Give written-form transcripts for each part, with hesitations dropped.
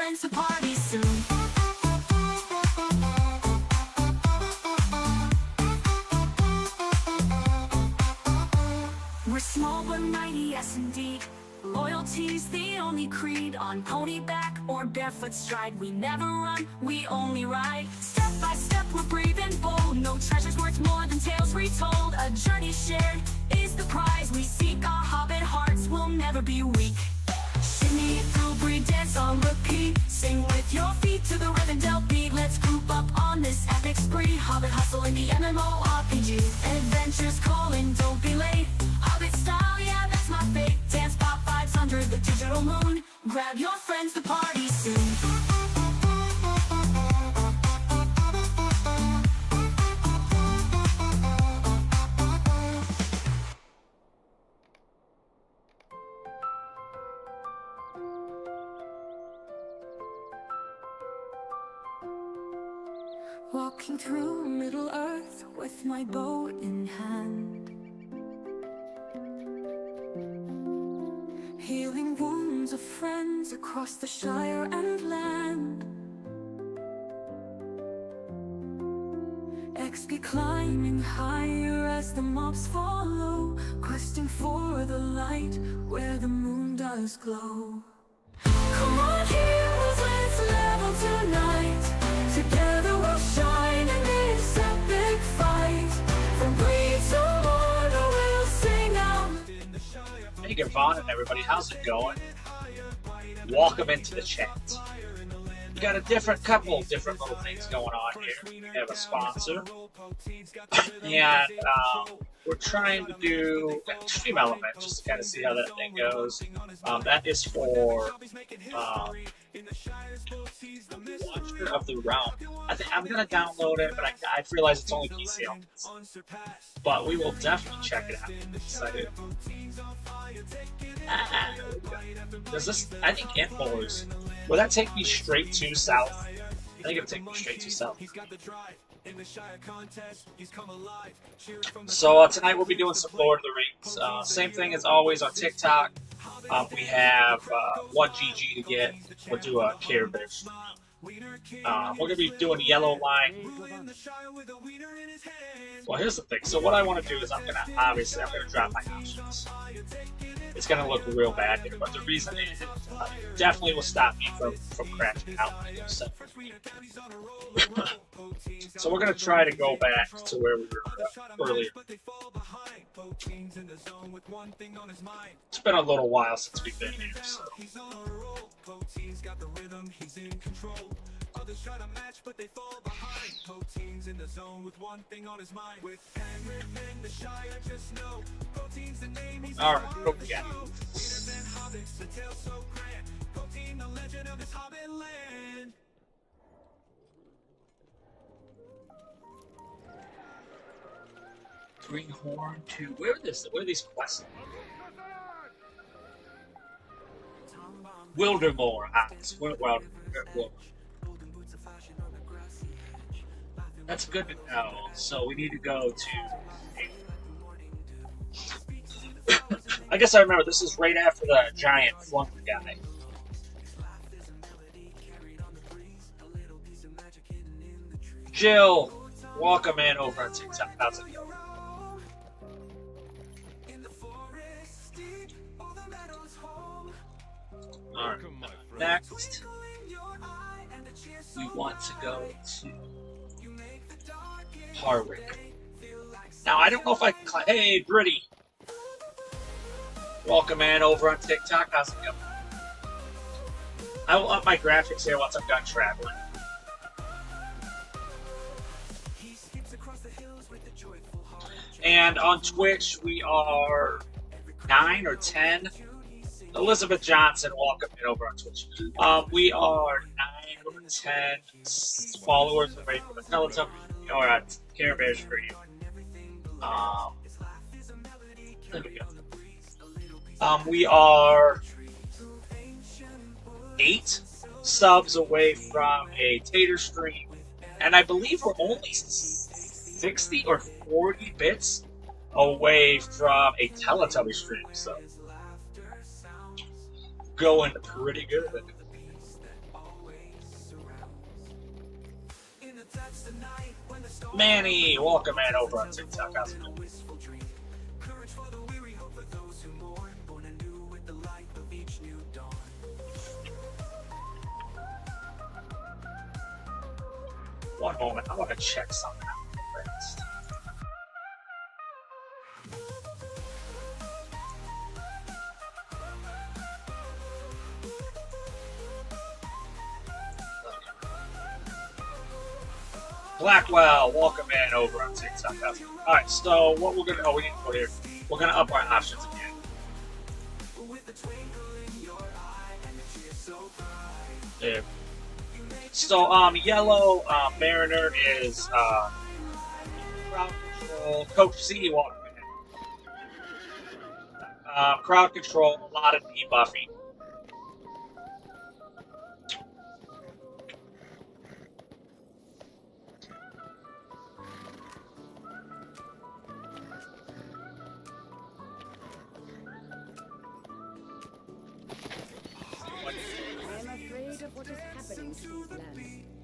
friends to party soon. We're small but mighty, yes indeed. Loyalty's the only creed. On pony back or barefoot stride, we never run, we only ride. Step by step we're brave and bold. No treasure's worth more than tales retold. A journey shared is the prize. We seek our hobbit hearts, we'll never be weak. Shimmy through, breed, dance on repeat. Sing with your feet to the rhythm dealt beat. Let's group up on this epic spree. Hobbit hustle in the MMORPG. Adventures calling, don't be late. Hobbit style, yeah, that's my fate. Dance pop vibes under the digital moon. Grab your friends to party soon. Walking through Middle Earth with my bow in hand, healing wounds of friends across the Shire and land. XP climbing higher as the mobs follow, questing for the light where the moon does glow. Come on heroes, let's level tonight. Together we'll shine in this epic fight. From breed to mortal we'll sing out. Hey Gavon and everybody, how's it going? Welcome into the chat. We got a couple different little things going on here. We have a sponsor, and we're trying to do Extreme Element just to kind of see how that thing goes. That is for Watcher of the Realm. I think I'm gonna download it, but I realize it's only PC only. But we will definitely check it out. I'm excited. Does this? I think Infowars. Will that take me straight to South? I think it'll take me straight to South. So tonight we'll be doing some Lord of the Rings. Same thing as always on TikTok. We have 1 GG to get. We'll do a Care Bear. We're going to be doing Yellow Line. Well, here's the thing. So what I want to do is I'm going to drop my options. It's going to look real bad here, but the reason is it definitely will stop me from crashing out. So we're going to try to go back to where we were earlier. It's been a little while since we've been here, so. Others try to match, but they fall behind. Poteen's in the zone with one thing on his mind. With Penrith and the Shire, just know Poteen's the name. He's all right, okay. Leaders and hobbits, the tale so grand. Poteen, the legend of this hobbit land. Greenhorn to where are these quests? Wildermore. That's good to know. So we need to go to. I guess I remember this is right after the giant flunk guy. Jill, welcome in over on TikTok. How's it going? Alright, next we want to go to Harwick. Now I don't know if I can climb. Hey, Britty! Welcome in over on TikTok. How's it going? I will up my graphics here once I'm done traveling. And on Twitch we are 9 or 10. Elizabeth Johnson, welcome in over on Twitch. We are 9 or 10 followers away from the Teletubbies or Care Bear stream. There we go. We are 8 subs away from a Tater stream, and I believe we're only 60 or 40 bits away from a Teletubby stream. So. Going pretty good. Manny, welcome in over on TikTok. How's it going? One moment, I want to check something out first. Blackwell, welcome in over on TikTok. Alright, so what we're gonna we need to put here. We're gonna up our options again. There. So yellow Mariner is crowd control. Coach C, welcome in. Crowd control, a lot of debuffing.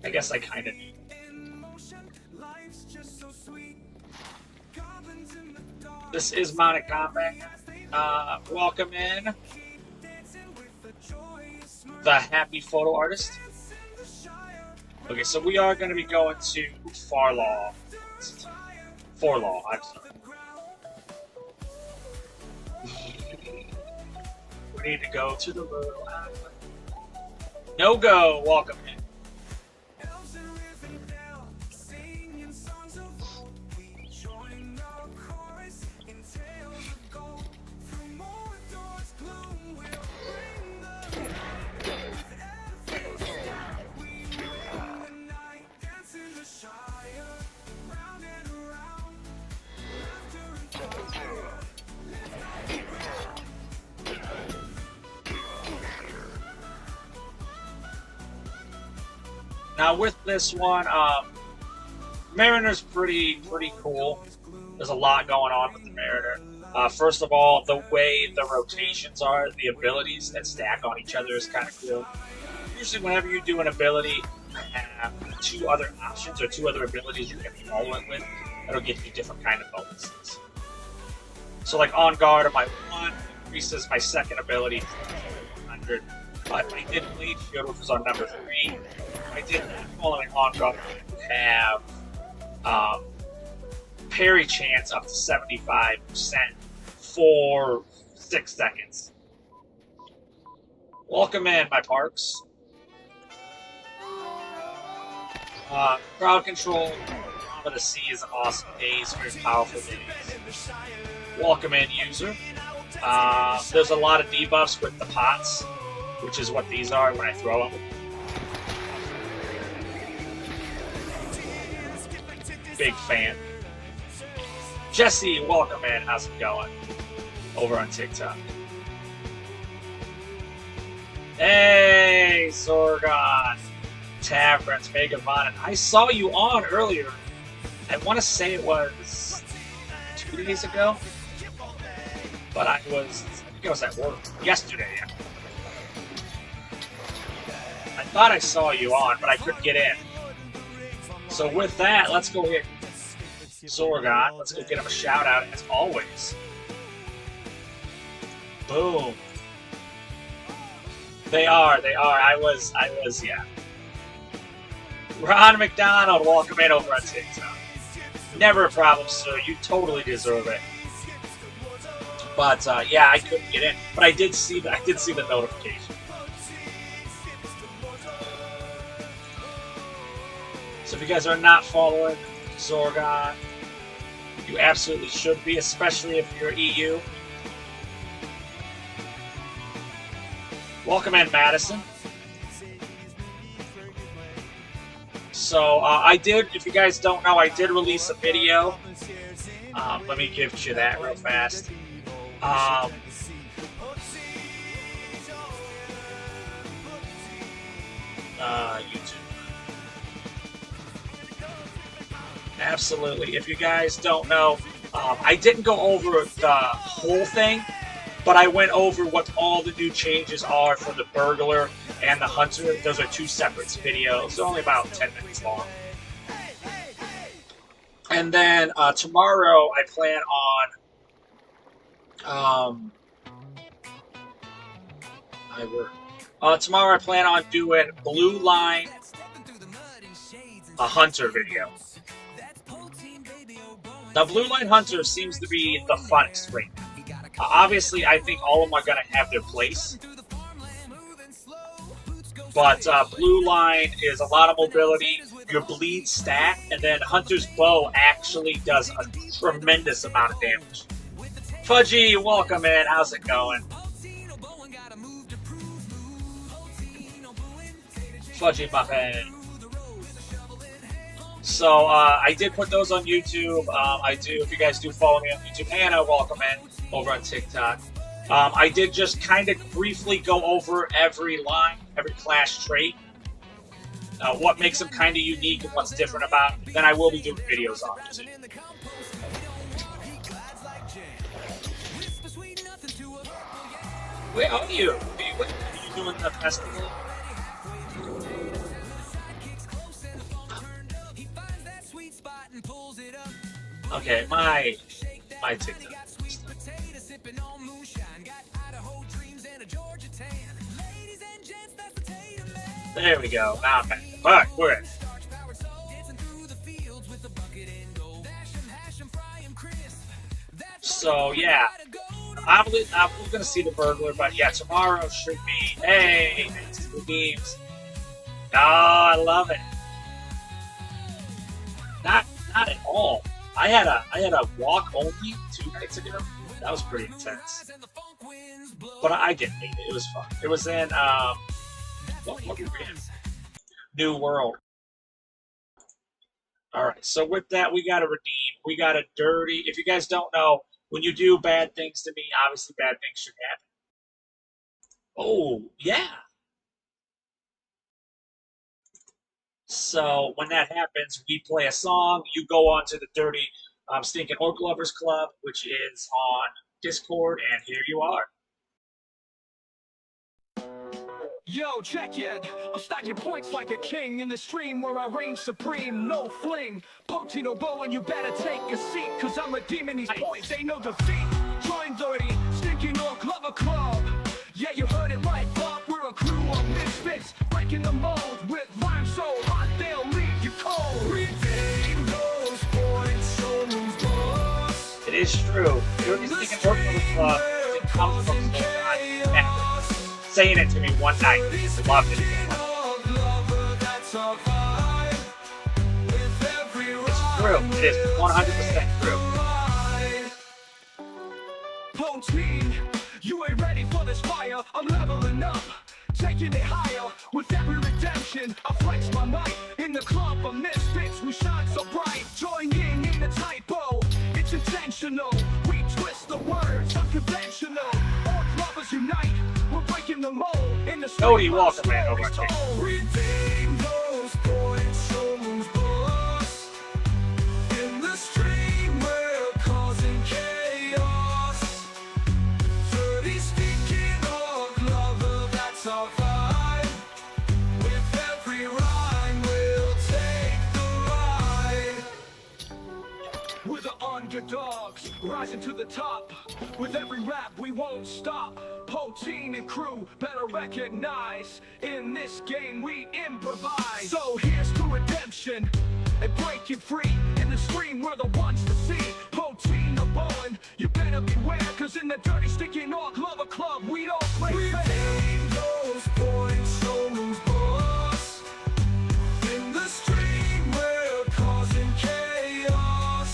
I guess I kind of need it. This is Mounted Combat. Welcome in the Happy Photo Artist. Okay, so we are going to be going to Forlaw, I'm sorry. We need to go to the little island. No go, welcome in. Now with this one, Mariner's pretty cool. There's a lot going on with the Mariner. First of all, the way the rotations are, the abilities that stack on each other is kind of cool. Usually whenever you do an ability, you have two other options or two other abilities you can follow it with. That'll get you different kind of bonuses. So like On Guard on my one increases my second ability to 100. I did Blade Shield, which was on number 3. I did that following On Guard have parry chance up to 75% for 6 seconds. Welcome in, my parks. Crowd control of the sea is an awesome days, very powerful days. Welcome in, user. There's a lot of debuffs with the pots, which is what these are when I throw them. Big fan. Jesse, welcome in. How's it going? Over on TikTok. Hey, Sorgon. Taverns, Megavon. I saw you on earlier. I want to say it was 2 days ago. But I think I was at work yesterday. I thought I saw you on, but I couldn't get in. So with that, let's go hit Sorgon. Let's go get him a shout out as always. Boom. They are. I was, yeah. Ron McDonald, welcome in over on TikTok. Never a problem, sir. You totally deserve it. But yeah, I couldn't get in. But I did see the notification. So if you guys are not following Sorgon, you absolutely should be, especially if you're EU. Welcome in, Madison. So I did, if you guys don't know, I did release a video. Let me give you that real fast. YouTube. Absolutely. If you guys don't know, I didn't go over the whole thing, but I went over what all the new changes are for the Burglar and the Hunter. Those are 2 separate videos. They're only about 10 minutes long. And then tomorrow I plan on tomorrow I plan on doing Blue Line a Hunter video. The Blue Line Hunter seems to be the funnest right now. Obviously, I think all of them are going to have their place. But Blue Line is a lot of mobility, your bleed stat, and then Hunter's Bow actually does a tremendous amount of damage. Fudgy, welcome in. How's it going? Fudgy Muffin. So I did put those on YouTube. If you guys do follow me on YouTube, Anna, welcome in over on TikTok. I did just kind of briefly go over every line, every class trait, what makes them kind of unique and what's different about it. Then I will be doing videos on it too. Where are you? Are you doing the festival? Okay, my TikTok. There we go. Now I'm back. Alright, we're in. So yeah, I'm gonna see the burglar, but yeah, tomorrow should be. Hey, thanks to the games. Oh, I love it. Not at all. I had a walk only 2 nights ago. That was pretty intense. But I get it. It was fun. It was in what were we in? New World. Alright, so with that we gotta redeem. We got a dirty. If you guys don't know, when you do bad things to me, obviously bad things should happen. Oh, yeah. So when that happens, we play a song. You go on to the Dirty Stinking Orc Lovers Club, which is on Discord, and here you are. Yo, check it. I'll stack your points like a king in the stream where I reign supreme. No fling. Poteen OBowen, you better take a seat, cause I'm redeeming these points. Ain't no defeat. Join Dirty Stinking Orc Lover Club. Yeah, you heard it right, Bob. We're a crew of misfits, breaking the mold with rhymes so hot they'll leave you cold. Redeem those points, show moves, boss. It is true. Dirty Stinking Orc Lover Club didn't come from saying it to me one night. Loved it. It's true. It is 100% true. Poteen, you ain't ready for this fire. I'm leveling up, taking it higher. With every redemption, I flex my might. In the club of misfits, we shine so bright. Join in the typo. It's intentional. We twist the words, unconventional. All lovers unite. We're breaking the mold in the Cody, welcome man over here. Redeem those points, show moves, boss. In the stream, we're causing chaos. Dirty stinking orc lover, that's our vibe. With every rhyme, we'll take the ride. We're the underdogs, rising to the top. With every rap, we won't stop. Poteen and crew better recognize, in this game we improvise. So here's to redemption and breaking free. In the stream we're the ones to see. Poteen OBowen, you better beware, cause in the Dirty Stinking Orc Lover Club we don't play fair. Redeem those points, show moves, boss. In the stream we're causing chaos.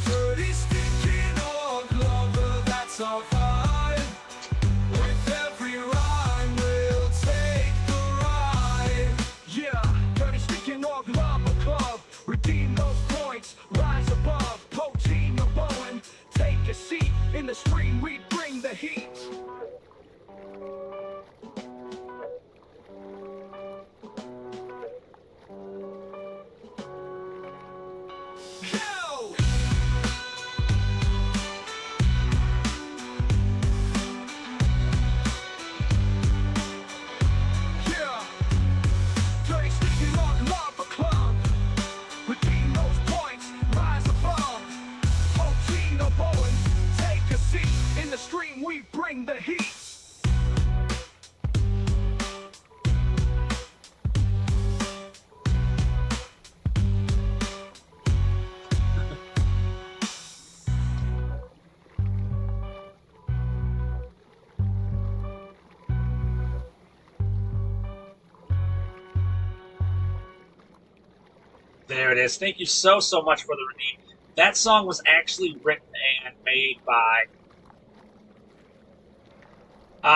Dirty Stinking Orc Lover, that's our vibe. With every rhyme we'll take the ride. There it is. Thank you so much for the redeem. That song was actually written and made by.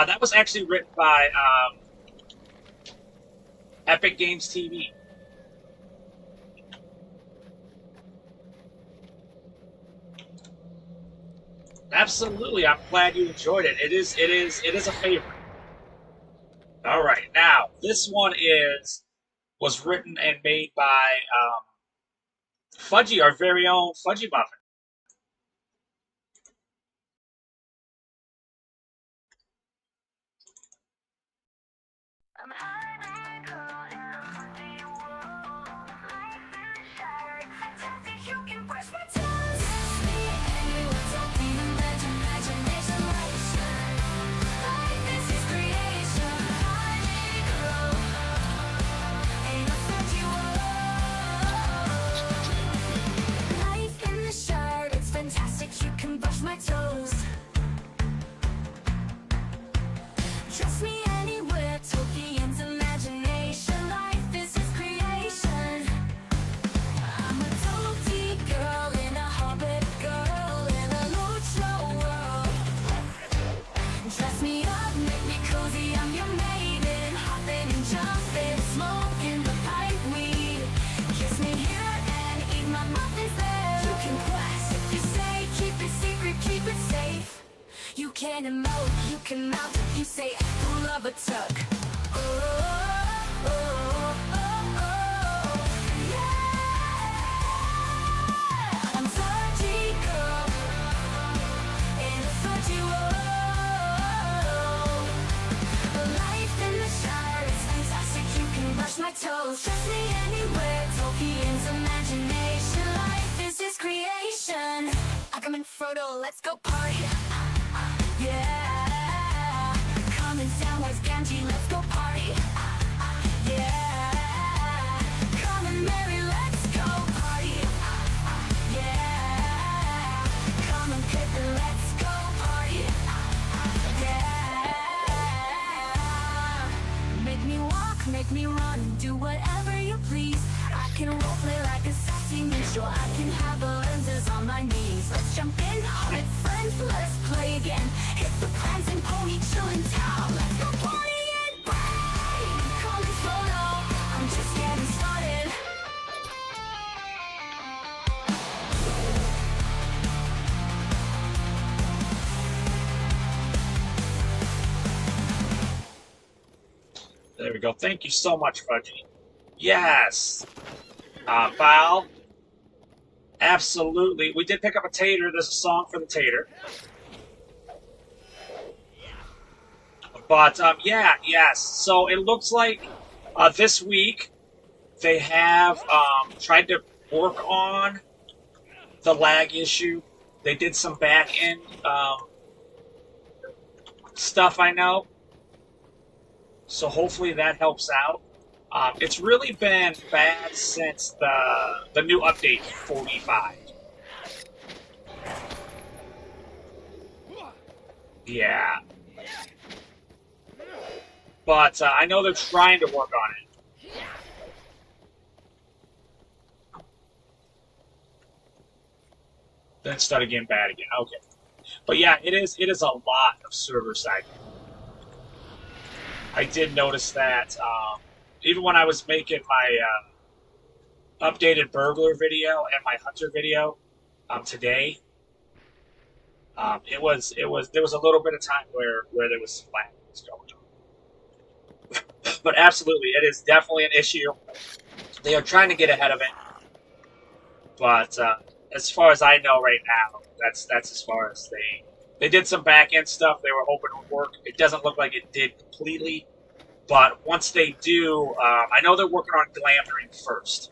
That was actually written by Epic Games TV. Absolutely, I'm glad you enjoyed it. It is a favorite. All right, now this one was written and made by Fudgy, our very own Fudgy Muffin. You can brush my toes. Trust me anywhere, Tolkien's imagination. Life is his creation. I'm a total girl in a hobbit girl in a LOTRO world. Dress me up, make me cozy, I'm your maiden. Hopping and jumping, smoking the pipe weed. Kiss me here and eat my muffins there. You can quest if you say, keep it secret, keep it safe. You can emote, you can mount if you say, I love a tug. Oh, oh, oh, oh, oh, yeah. I'm Fudgy girl in a Fudgy world. Life in the Shire is fantastic, you can brush my toes. Trust me anywhere, Tolkien's imagination. Life is his creation. Agam and Frodo, let's go party. Yeah, come and Samwise Gamgee, let's go party. Yeah, come and Mary, let's go party. Yeah, come and Pippin, let's go party. Yeah, make me walk, make me run, do whatever you please. I can roleplay like a sassy ninja, I can have the lenses on my knees. Let's jump in, Hobbit friends, let's play again. Hit the plans and pony chill in town. Let's go party and brave. Call me Frodo, I'm just getting started. There we go. Thank you so much, Fudgy. Yes. Val. Absolutely. We did pick up a tater. There's a song for the tater. But, yeah, yes. So it looks like this week they have tried to work on the lag issue. They did some back-end stuff, I know. So hopefully that helps out. It's really been bad since the new update 45. Yeah. But I know they're trying to work on it. Then start again bad again. Okay. But yeah, it is a lot of server side. I did notice that even when I was making my updated burglar video and my hunter video today, there was a little bit of time where there was some lag going on. But absolutely, it is definitely an issue. They are trying to get ahead of it, but as far as I know right now, that's as far as they did some back end stuff. They were hoping it would work. It doesn't look like it did completely. But once they do, I know they're working on Glamdring first.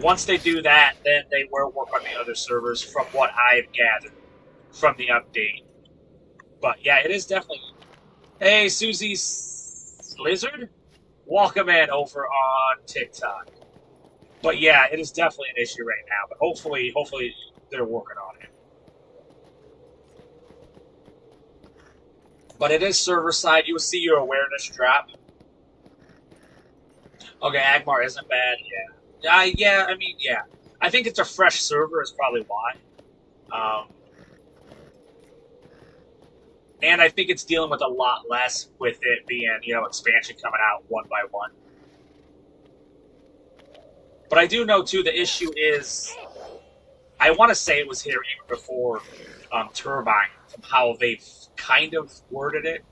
Once they do that, then they will work on the other servers from what I've gathered from the update. But yeah, it is definitely... Hey, Susie Lizard? Welcome in over on TikTok. But yeah, it is definitely an issue right now. But hopefully they're working on it. But it is server side. You will see your awareness drop. Okay, Agmar isn't bad. Yeah. Yeah, I mean, yeah. I think it's a fresh server is probably why. And I think it's dealing with a lot less with it being, expansion coming out one by one. But I do know, too, the issue is, I want to say it was here even before Turbine, from how they've kind of worded it.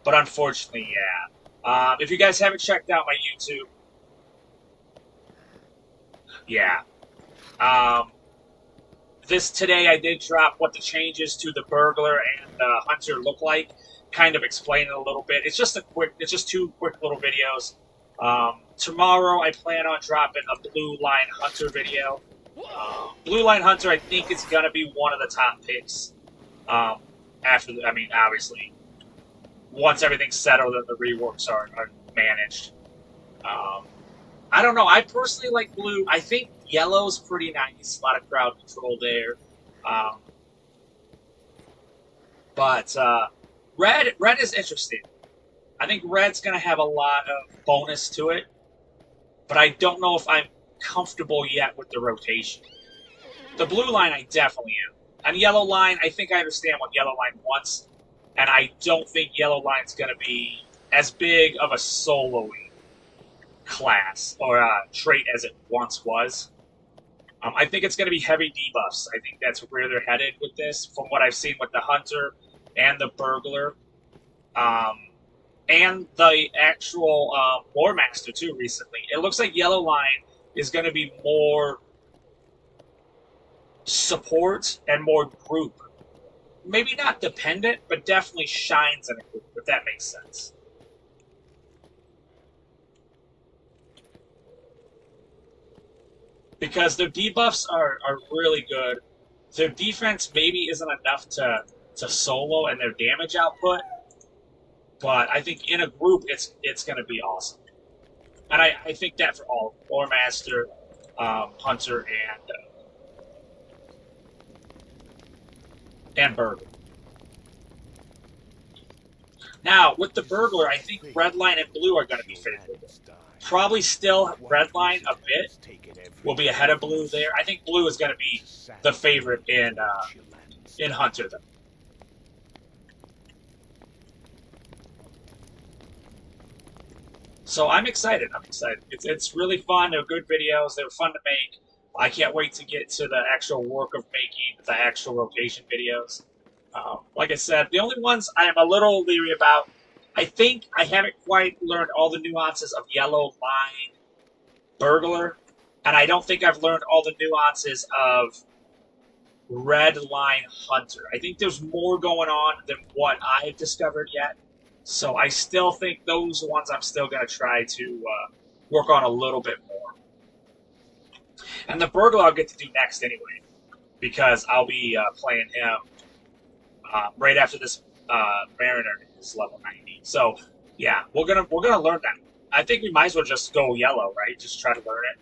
But unfortunately, yeah. If you guys haven't checked out my YouTube, yeah. This today I did drop what the changes to the Burglar and Hunter look like. Kind of explain it a little bit. It's just two quick little videos. Tomorrow I plan on dropping a Blue Line Hunter video. Blue Line Hunter I think is gonna be one of the top picks. Obviously, once everything's settled and the reworks are managed. I don't know. I personally like blue. I think yellow's pretty nice. A lot of crowd control there. But red is interesting. I think red's going to have a lot of bonus to it. But I don't know if I'm comfortable yet with the rotation. The blue line, I definitely am. And yellow line, I think I understand what yellow line wants. And I don't think yellow line's going to be as big of a soloing class or trait as it once was. I think it's going to be heavy debuffs. I think that's where they're headed with this, from what I've seen with the Hunter and the Burglar, and the actual Lore Master too. Recently, it looks like Yellow Line is going to be more support and more group. Maybe not dependent, but definitely shines in a group, if that makes sense. Because their debuffs are really good. Their defense maybe isn't enough to solo and their damage output, but I think in a group it's going to be awesome. And I think that for all Lore Master, Hunter, and Burglar. Now with the Burglar, I think red line and blue are going to be favorable. Probably still red line a bit. Will be ahead of blue there. I think blue is going to be the favorite in Hunter, though. So I'm excited. It's really fun. They're good videos. They're fun to make. I can't wait to get to the actual work of making the actual rotation videos. Like I said, the only ones I am a little leery about, I think I haven't quite learned all the nuances of Yellow Line Burglar, and I don't think I've learned all the nuances of Red Line Hunter. I think there's more going on than what I've discovered yet, so I still think those are ones I'm still going to try to work on a little bit more. And the Burglar I'll get to do next anyway, because I'll be playing him right after this Mariner is level 90. So yeah, we're gonna learn that. I think we might as well just go yellow, right? Just try to learn it.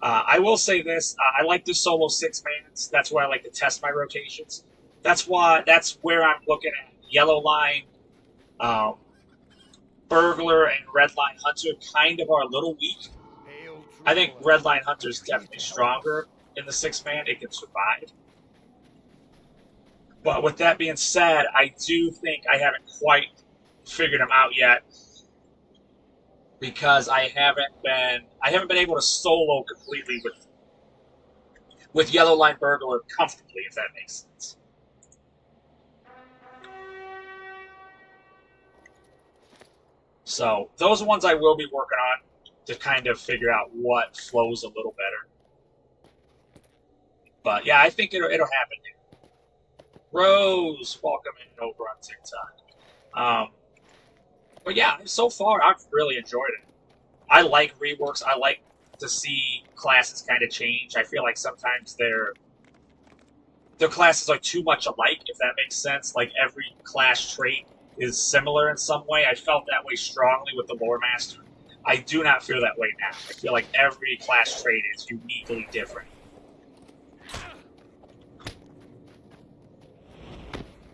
I will say this: I like the solo 6-mans. That's where I like to test my rotations. That's where I'm looking at Yellow Line, Burglar, and Red Line Hunter. Kind of are a little weak. I think Red Line Hunter is definitely stronger in the 6-man. It can survive. But with that being said, I do think I haven't quite figured them out yet, because I haven't been able to solo completely with Yellow Line Burglar comfortably, if that makes sense. So those are ones I will be working on to kind of figure out what flows a little better. But yeah, I think it'll happen. Rose, welcome in over on TikTok. But yeah, so far I've really enjoyed it. I like reworks. I like to see classes kind of change. I feel like sometimes their classes are too much alike, if that makes sense. Like every class trait is similar in some way. I felt that way strongly with the Lore Master. I do not feel that way now. I feel like every class trait is uniquely different.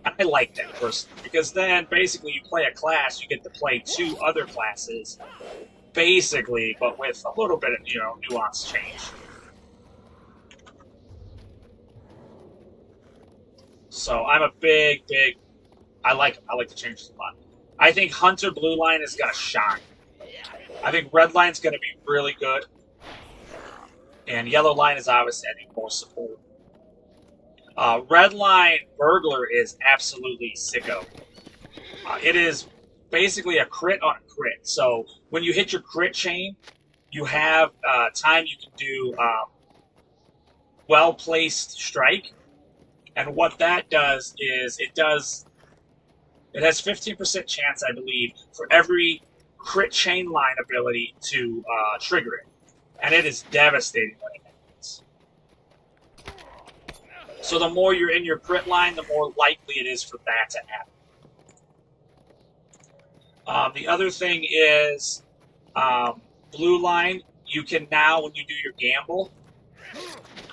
I like that personally, because then basically you play a class, you get to play 2 other classes, basically, but with a little bit of, you know, nuance change. So I'm a big, I like the changes a lot. I think Hunter Blue Line is gonna shine. I think Red Line's gonna be really good. And Yellow Line is obviously adding more support. Red Line Burglar is absolutely sicko. It is basically a crit on a crit. So when you hit your crit chain, you have time you can do well-placed strike. And what that does is it has 15% chance, I believe, for every crit chain line ability to trigger it. And it is devastating when it happens. So the more you're in your crit line, the more likely it is for that to happen. The other thing is Blue Line, you can now, when you do your gamble,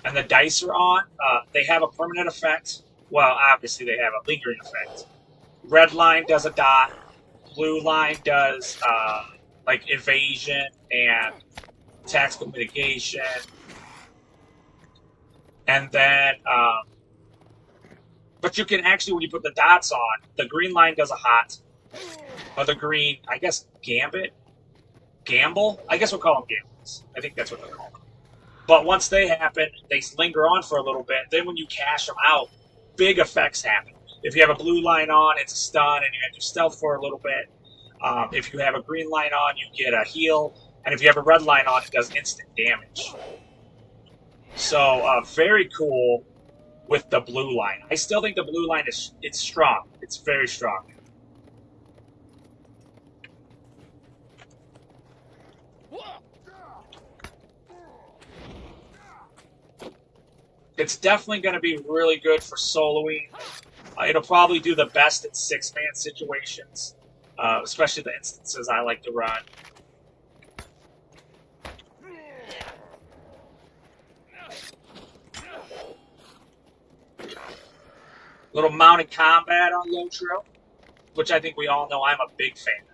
and the dice are on, they have a permanent effect. Well, obviously they have a lingering effect. Red Line does a dot. Blue Line does like evasion and tactical mitigation. And then, but you can actually, when you put the dots on, the green line does a hot, or the green, I guess, gamble? I guess we'll call them gambles. I think that's what they're called. But once they happen, they linger on for a little bit. Then when you cash them out, big effects happen. If you have a blue line on, it's a stun, and you have to stealth for a little bit. If you have a green line on, you get a heal. And if you have a red line on, it does instant damage. So, very cool with the blue line. I still think the blue line it's strong. It's very strong. It's definitely going to be really good for soloing. It'll probably do the best in 6-man situations, especially the instances I like to run. Little mounted combat on LOTRO, which I think we all know I'm a big fan of.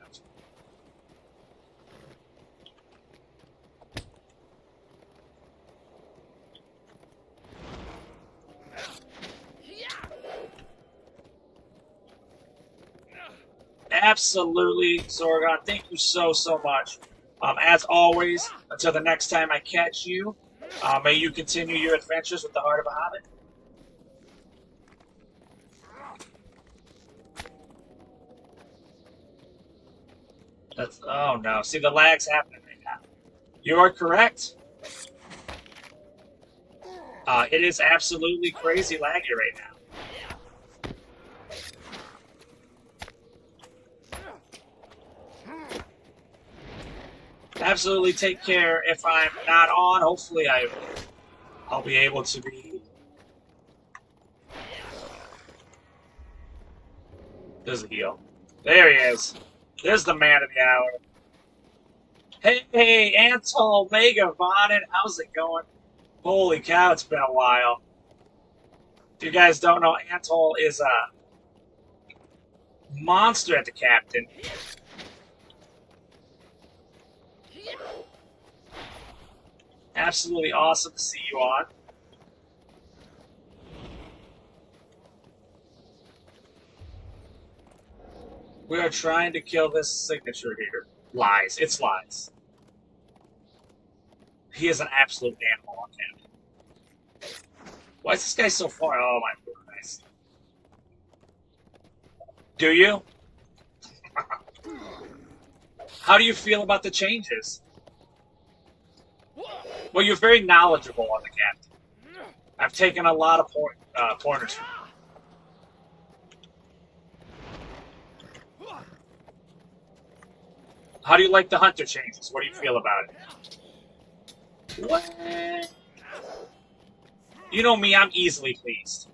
Absolutely, Zorgon. Thank you so much. As always, until the next time I catch you, may you continue your adventures with the Heart of a Hobbit. Oh no, see the lag's happening right now. You are correct. It is absolutely crazy laggy right now. Absolutely take care. If I'm not on, hopefully I'll be able to be. There's a heal. There he is. There's the man of the hour. Hey, Antol Mega Vonin, how's it going? Holy cow, it's been a while. If you guys don't know, Antol is a monster at the captain. Absolutely awesome to see you on. We are trying to kill this signature here. Lies. It's lies. He is an absolute animal on camera. Why is this guy so far? Oh my goodness. Do you? How do you feel about the changes? Well, you're very knowledgeable on the captain. I've taken a lot of pointers from you. How do you like the hunter changes? What do you feel about it? What? You know me, I'm easily pleased.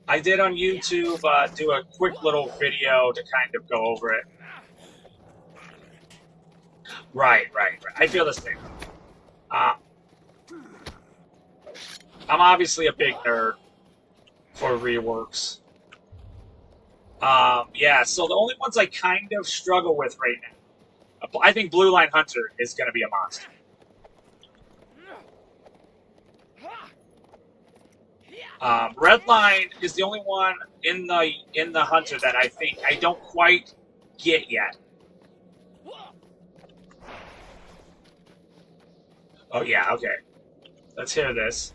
I did on YouTube do a quick little video to kind of go over it. Right. I feel the same. Uh, I'm obviously a big nerd for reworks. Yeah, so the only ones I kind of struggle with right now, I think Blue Line Hunter is going to be a monster. Red Line is the only one in the Hunter that I think I don't quite get yet. Oh yeah, okay. Let's hear this.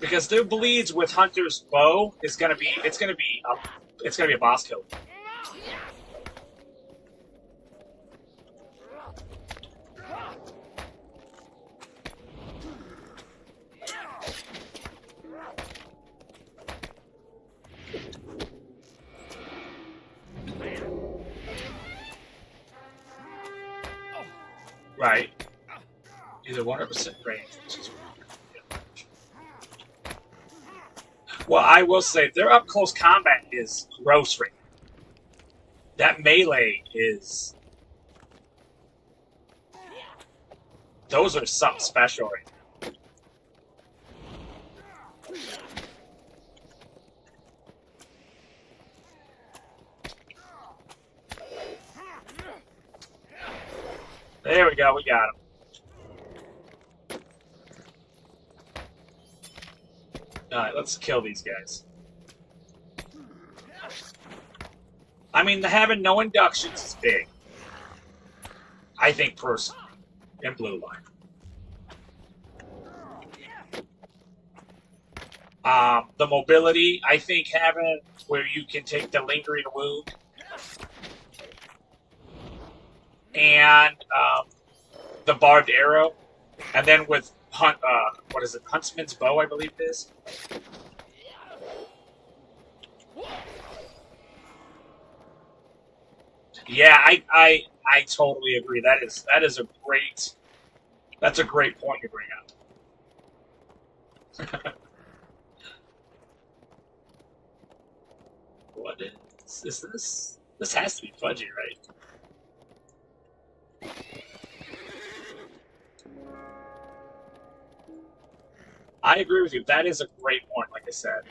Because their bleeds with Hunter's bow is gonna be a boss kill. Right. Either 100% range, which is well, I will say their up close combat is gross right now. That melee is. Those are something special right now. There we go, we got him. Alright, let's kill these guys. I mean, having no inductions is big. I think personally, in Blue Line. The mobility, I think having where you can take the lingering wound and the barbed arrow, and then with Huntsman's bow, I believe it is. Yeah, I totally agree. That's a great point you bring up. What is this? This has to be Fudgy, right? I agree with you. That is a great point, like I said.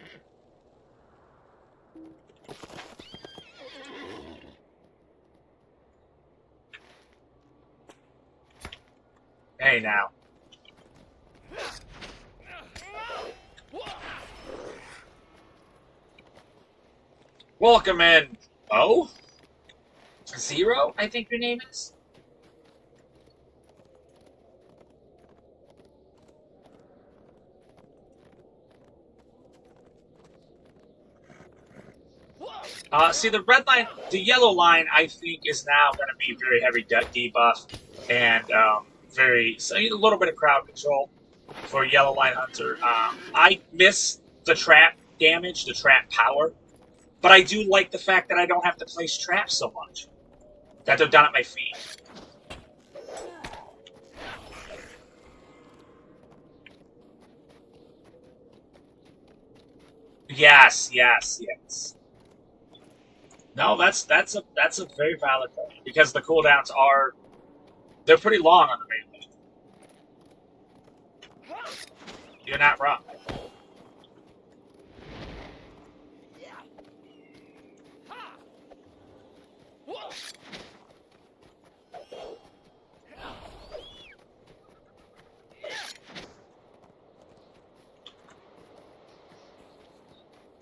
Hey, now. Welcome in. Oh? Zero, I think your name is? See, the red line, the yellow line, I think, is now going to be very heavy debuff and so you need a little bit of crowd control for yellow line hunter. I miss the trap damage, the trap power, but I do like the fact that I don't have to place traps so much. That they're done at my feet. Yes. No, that's a very valid point because the cooldowns they're pretty long on the melee. You're not wrong.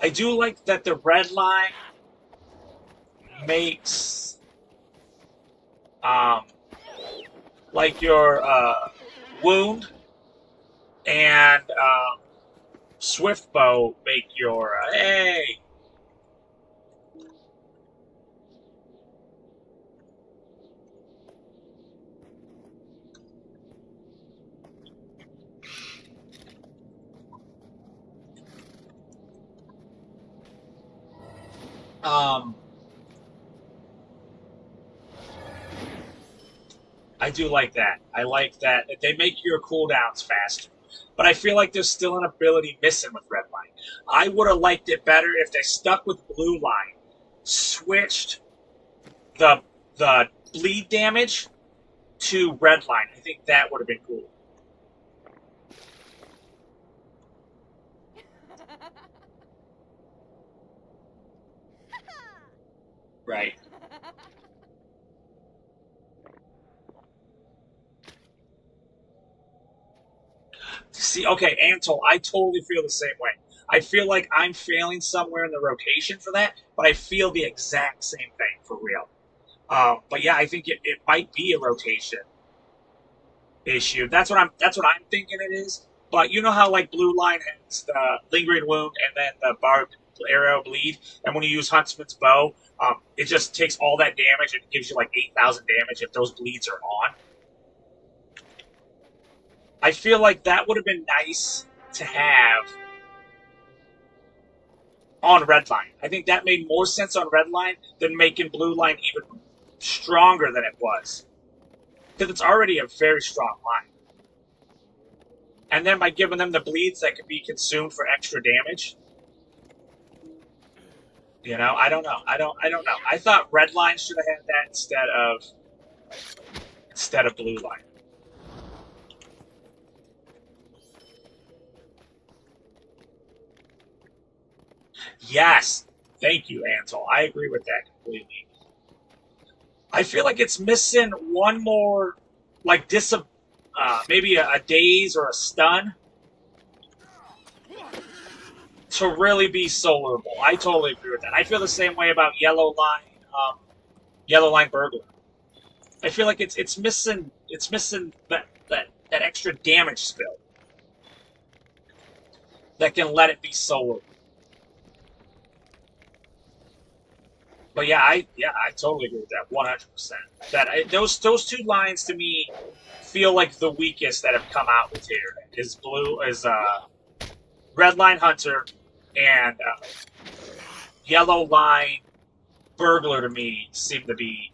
I do like that the red line makes like your wound and swift bow make your hey. I do like that. I like that they make your cooldowns faster. But I feel like there's still an ability missing with Red Line. I would have liked it better if they stuck with Blue Line switched the bleed damage to Redline. I think that would have been cool. Right. See, okay, Antle, I totally feel the same way. I feel like I'm failing somewhere in the rotation for that, but I feel the exact same thing for real. But yeah, I think it might be a rotation issue. That's what I'm thinking it is. But you know how like Blue Line has the lingering wound and then the barbed arrow bleed, and when you use Huntsman's bow, it just takes all that damage and it gives you like 8,000 damage if those bleeds are on. I feel like that would have been nice to have on Redline. I think that made more sense on Redline than making Blue Line even stronger than it was. Because it's already a very strong line. And then by giving them the bleeds that can be consumed for extra damage. You know, I don't know. I don't know. I thought Redline should have had that instead of Blue Line. Yes. Thank you, Antle. I agree with that completely. I feel like it's missing one more, like, maybe a daze or a stun to really be solarable. I totally agree with that. I feel the same way about Yellow Line Burglar. I feel like it's missing that extra damage spill that can let it be solarable. But yeah, I totally agree with that, 100%. That those two lines to me feel like the weakest that have come out with here. Is Red Line Hunter and Yellow Line Burglar to me seem to be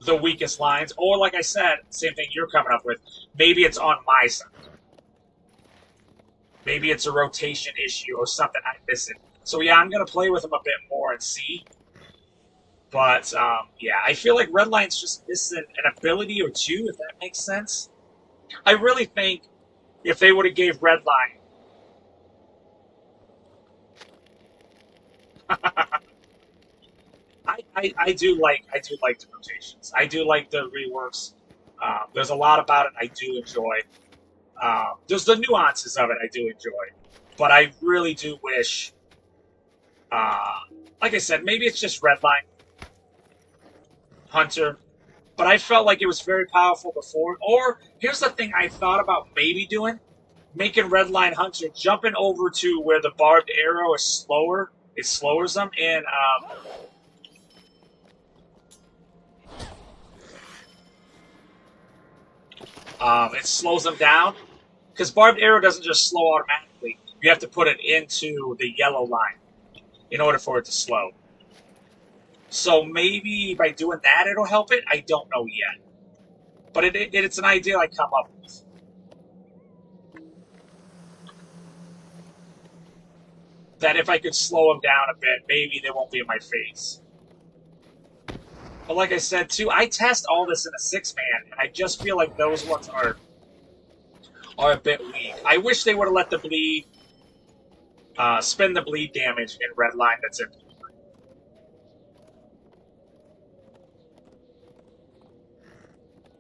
the weakest lines. Or like I said, same thing you're coming up with. Maybe it's on my side. Maybe it's a rotation issue or something I'm missing. So yeah, I'm going to play with them a bit more and see. But yeah, I feel like Redline's just missing an ability or two, if that makes sense. I really think if they would have gave Redline... I do like the rotations. I do like the reworks. There's a lot about it I do enjoy. There's the nuances of it I do enjoy. But I really do wish... like I said, maybe it's just Redline Hunter, but I felt like it was very powerful before. Or, here's the thing I thought about maybe doing. Making Redline Hunter jumping over to where the barbed arrow is slower. It slowers them, and it slows them down. Because barbed arrow doesn't just slow automatically. You have to put it into the yellow line in order for it to slow. So maybe by doing that it'll help it? I don't know yet. But it's an idea I come up with. That if I could slow them down a bit, maybe they won't be in my face. But like I said, too, I test all this in a 6-man, and I just feel like those ones are a bit weak. I wish they would have let the bleed... spend the bleed damage in Redline that's in Blue Line.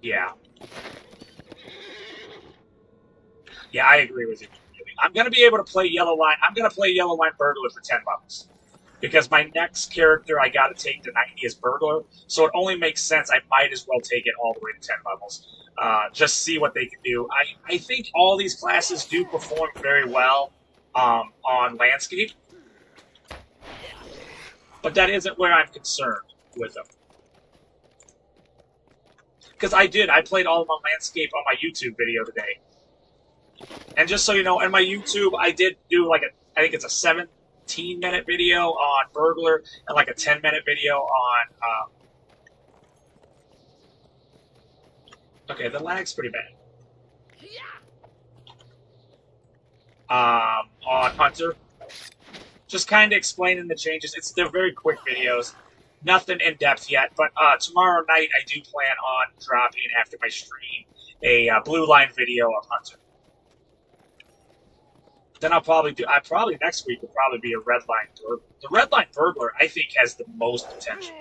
Yeah. Yeah, I agree with you. I'm going to be able to play Yellow Line. I'm going to play Yellow Line Burglar for 10 levels. Because my next character I got to take to 90 is Burglar. So it only makes sense. I might as well take it all the way to 10 levels. Just see what they can do. I think all these classes do perform very well on landscape, but that isn't where I'm concerned with them. Because I played all of my landscape on my YouTube video today. And just so you know, in my YouTube, I did do I think it's a 17-minute video on Burglar and like a 10-minute video on, okay, the lag's pretty bad. On Hunter. Just kind of explaining the changes. They're very quick videos. Nothing in depth yet, but tomorrow night I do plan on dropping after my stream a blue line video of Hunter. Then I'll probably next week will probably be a red line burglar. The red line burglar I think has the most potential.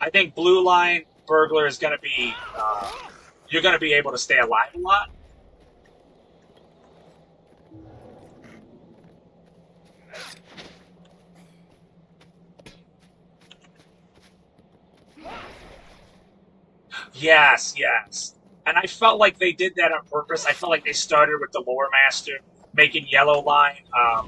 I think blue line burglar is going to be you're going to be able to stay alive a lot. Yes, yes. And I felt like they did that on purpose. I felt like they started with the lore master, making yellow line. I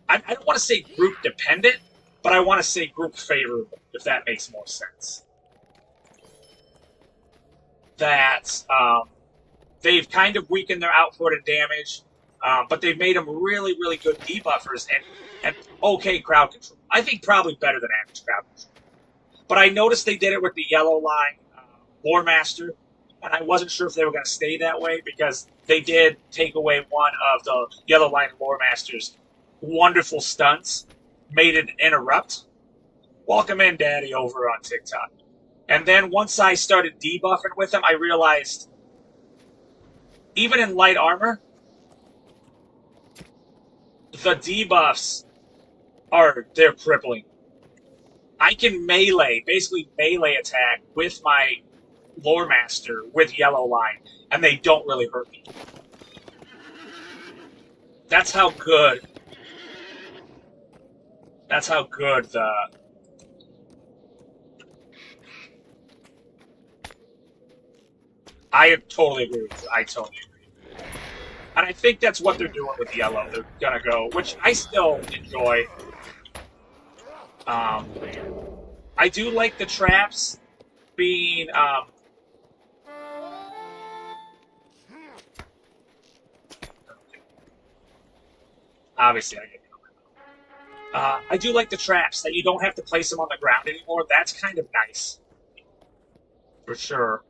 don't want to say group dependent, but I want to say group favorable, if that makes more sense. That they've kind of weakened their output and damage, but they've made them really, really good debuffers and okay crowd control. I think probably better than average crowd control. But I noticed they did it with the yellow line lore master, and I wasn't sure if they were going to stay that way because they did take away one of the yellow line lore master's wonderful stunts, made it interrupt. Welcome in, Daddy, over on TikTok. And then once I started debuffing with him, I realized even in light armor, the debuffs they're crippling. I can basically melee attack with my lore master with yellow line, and they don't really hurt me. That's how good. That's how good the. I totally agree with you. I totally agree. And I think that's what they're doing with yellow. They're gonna go, which I still enjoy. I do like the traps being obviously I get I do like the traps that you don't have to place them on the ground anymore. That's kind of nice. For sure.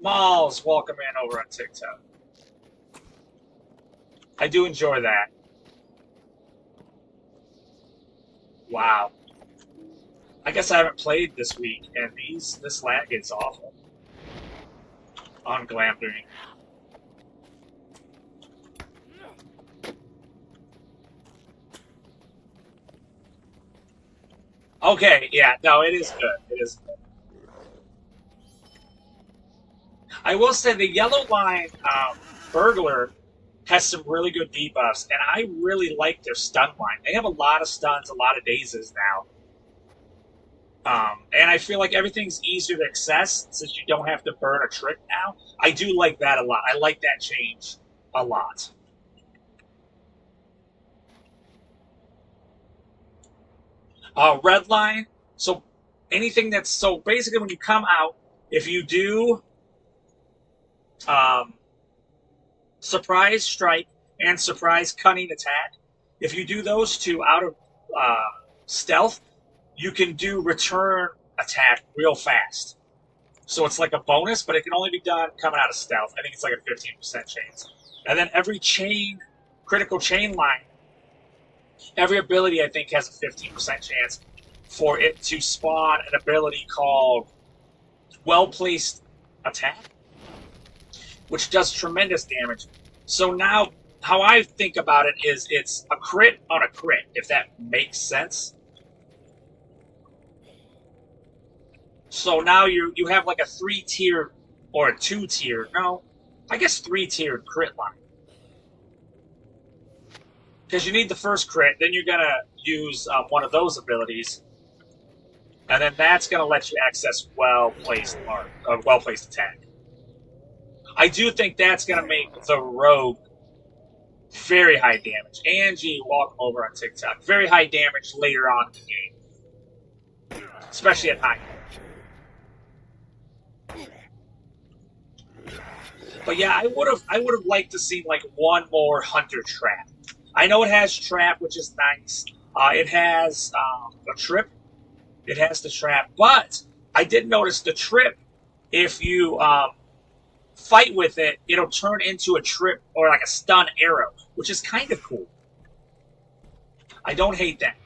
Malls, welcome in over on TikTok. I do enjoy that. Wow. I guess I haven't played this week, and this lag is awful. On Glamdring. Okay, yeah, no, it is good. It is good. I will say the yellow line burglar has some really good debuffs, and I really like their stun line. They have a lot of stuns, a lot of dazes now. And I feel like everything's easier to access since you don't have to burn a trick now. I do like that a lot. I like that change a lot. Red line. So anything that's so basically when you come out, if you do surprise strike and surprise cunning attack, if you do those two out of stealth, you can do return attack real fast. So it's like a bonus, but it can only be done coming out of stealth. I think it's like a 15% chance. And then every critical chain line, every ability I think has a 15% chance for it to spawn an ability called well-placed attack, which does tremendous damage. So now, how I think about it is it's a crit on a crit, if that makes sense. So now you have like a 3-tiered or a 2-tiered, no, I guess 3-tiered crit line. Because you need the first crit, then you're going to use one of those abilities, and then that's going to let you access well-placed attack. I do think that's going to make the rogue very high damage. Angie, welcome over on TikTok. Very high damage later on in the game, especially at high damage. But yeah, I would have liked to see like one more hunter trap. I know it has trap, which is nice. It has a trip. It has the trap, but I did notice the trip. If you fight with it, it'll turn into a trip or like a stun arrow, which is kind of cool. I don't hate that.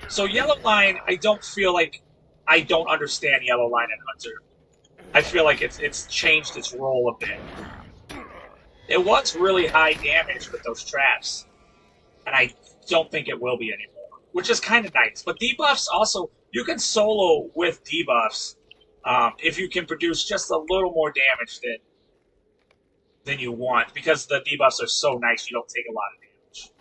So Yellow Line, I don't feel like I don't understand Yellow Line and Hunter. I feel like it's changed its role a bit. It was really high damage with those traps, and I don't think it will be anymore, which is kind of nice. But debuffs also, you can solo with debuffs if you can produce just a little more damage than you want, because the debuffs are so nice, you don't take a lot of damage.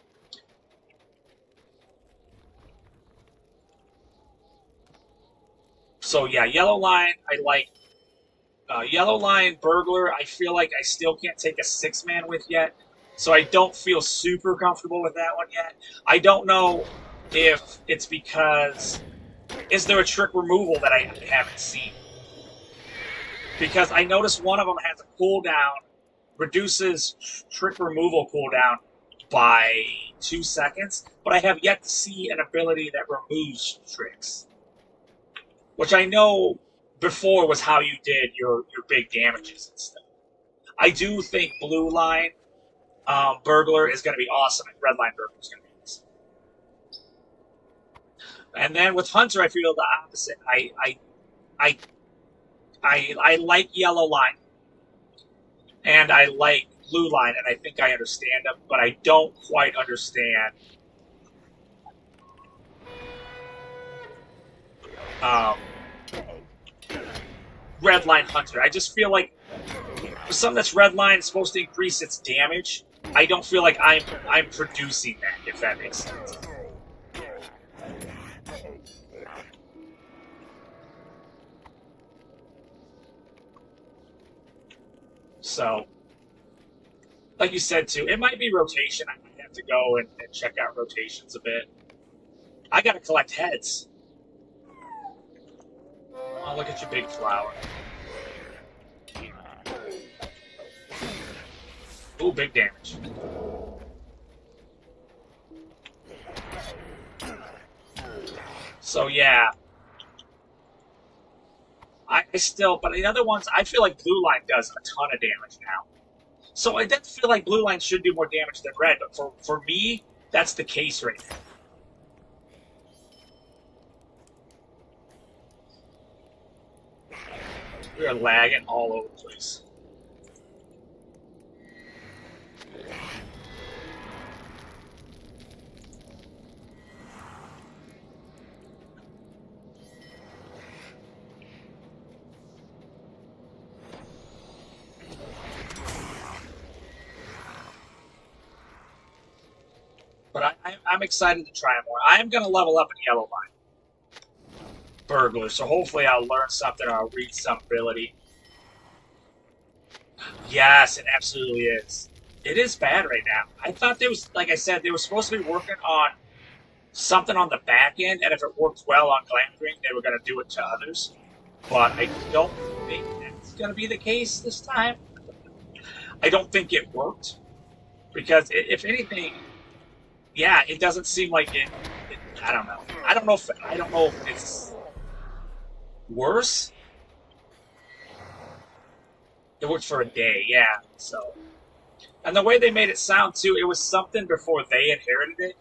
So yeah, Yellow Line, I like. Yellow Line, Burglar, I feel like I still can't take a 6-man with yet, so I don't feel super comfortable with that one yet. I don't know if it's because... Is there a trick removal that I haven't seen? Because I noticed one of them has a cooldown, reduces trick removal cooldown by 2 seconds, but I have yet to see an ability that removes tricks. Which I know before was how you did your big damages and stuff. I do think Blue Line Burglar is going to be awesome, and Red Line Burglar is going to be awesome. And then with Hunter, I feel the opposite. I like Yellow Line, and I like Blue Line, and I think I understand them, but I don't quite understand Red Line Hunter. I just feel like for something that's Red Line is supposed to increase its damage, I don't feel like I'm producing that, if that makes sense. So, like you said too, it might be rotation. I might have to go and check out rotations a bit. I gotta collect heads. Oh, look at your big flower. Ooh, big damage. So, yeah. I still, but the other ones, I feel like Blue Line does a ton of damage now. So I didn't feel like Blue Line should do more damage than Red, but for me, that's the case right now. We are lagging all over the place. But I'm excited to try more. I am going to level up in Yellow Line Burglar, so hopefully I'll learn something or I'll read some ability. Yes, it absolutely is. It is bad right now. I thought there was, like I said, they were supposed to be working on something on the back end, and if it worked well on Glamdring, they were going to do it to others. But I don't think that's going to be the case this time. I don't think it worked. Because if anything, yeah, it doesn't seem like it I don't know. I don't know if it's worse. It worked for a day, yeah. So, and the way they made it sound too, it was something before they inherited it.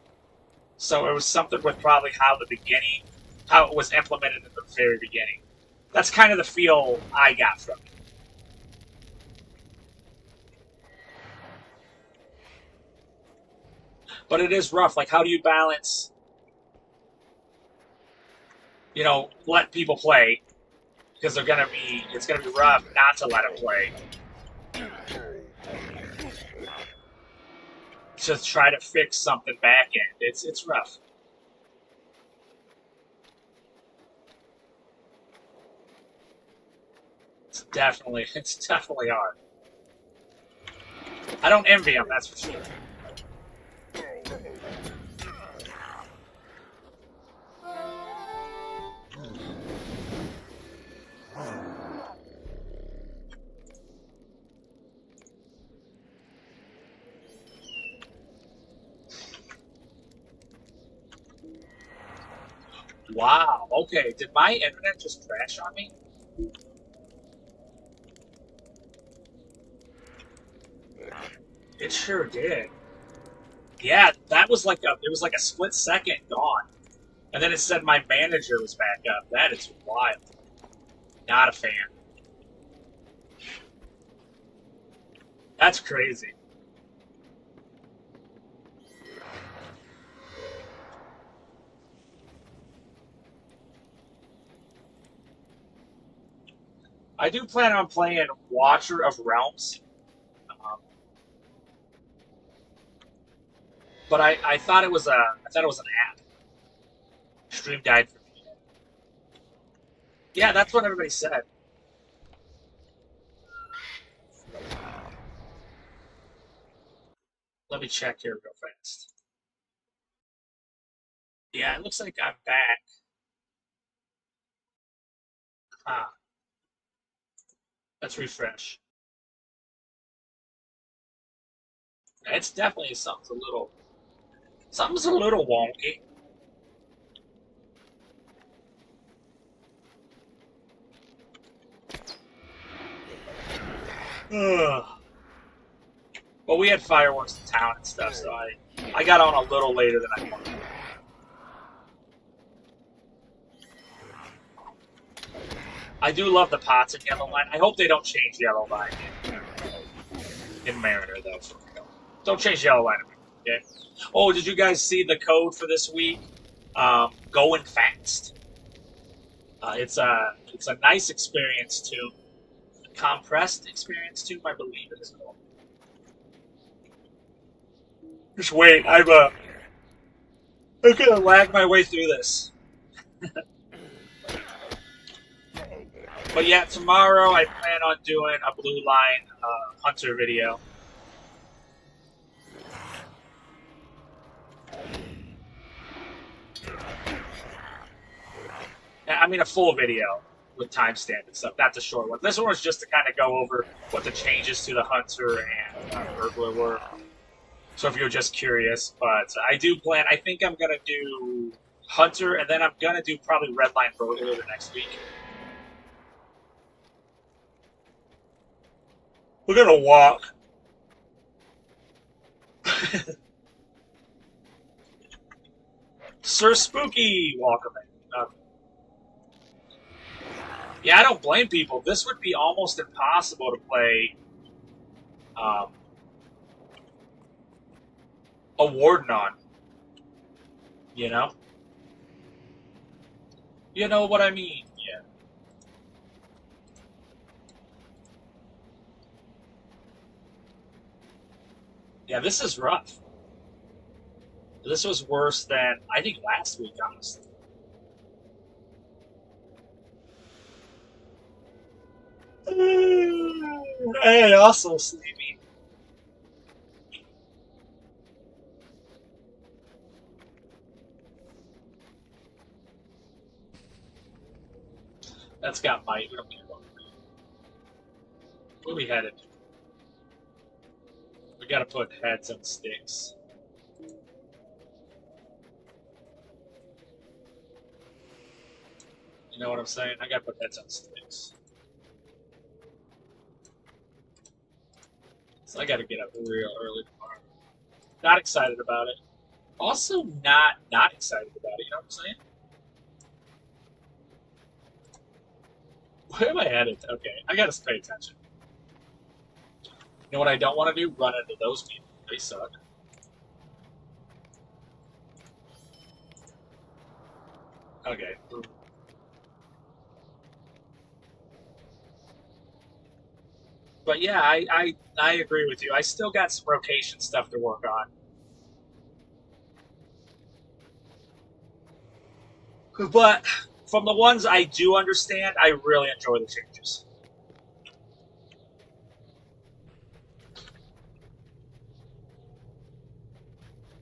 So it was something with probably how it was implemented at the very beginning. That's kind of the feel I got from it. But it is rough. Like, how do you balance, let people play, because it's going to be rough not to let them play. To try to fix something back end. It's rough. It's definitely hard. I don't envy them, that's for sure. Wow, okay. Did my internet just crash on me? It sure did. Yeah, that was like it was like a split second gone. And then it said my manager was back up. That is wild. Not a fan. That's crazy. I do plan on playing Watcher of Realms. But I thought it was an app. Stream died for me. Yeah, that's what everybody said. Let me check here real fast. Yeah, it looks like I'm back. Ah. Let's refresh. It's definitely something's a little wonky. Ugh. Well, we had fireworks in town and stuff, so I got on a little later than I wanted. I do love the pots in Yellow Line. I hope they don't change Yellow Line in Mariner, though. Don't change Yellow Line. Okay? Oh, did you guys see the code for this week? Going fast. It's a nice experience too. A compressed experience too, I believe it is called. Just wait, I'm gonna lag my way through this. But yeah, tomorrow I plan on doing a Blue Line Hunter video. I mean a full video with timestamp and stuff, not the short one. This one was just to kind of go over what the changes to the Hunter and Burglar were. So if you're just curious, but I do plan, I think I'm going to do Hunter, and then I'm going to do probably Redline Burglar the next week. We're going to walk. Sir Spooky, welcome in. Yeah, I don't blame people. This would be almost impossible to play a Warden on. You know? You know what I mean? Yeah. Yeah, this is rough. This was worse than, I think, last week, honestly. Hey, also sleepy. That's got might. We don't care about it. Where are we headed? We gotta put heads on sticks. You know what I'm saying? I gotta put heads on sticks. So I gotta get up real early tomorrow. Not excited about it. Also not excited about it, you know what I'm saying? Where am I headed? Okay, I gotta pay attention. You know what I don't want to do? Run into those people. They suck. Okay. But yeah, I agree with you. I still got some rotation stuff to work on. But from the ones I do understand, I really enjoy the changes.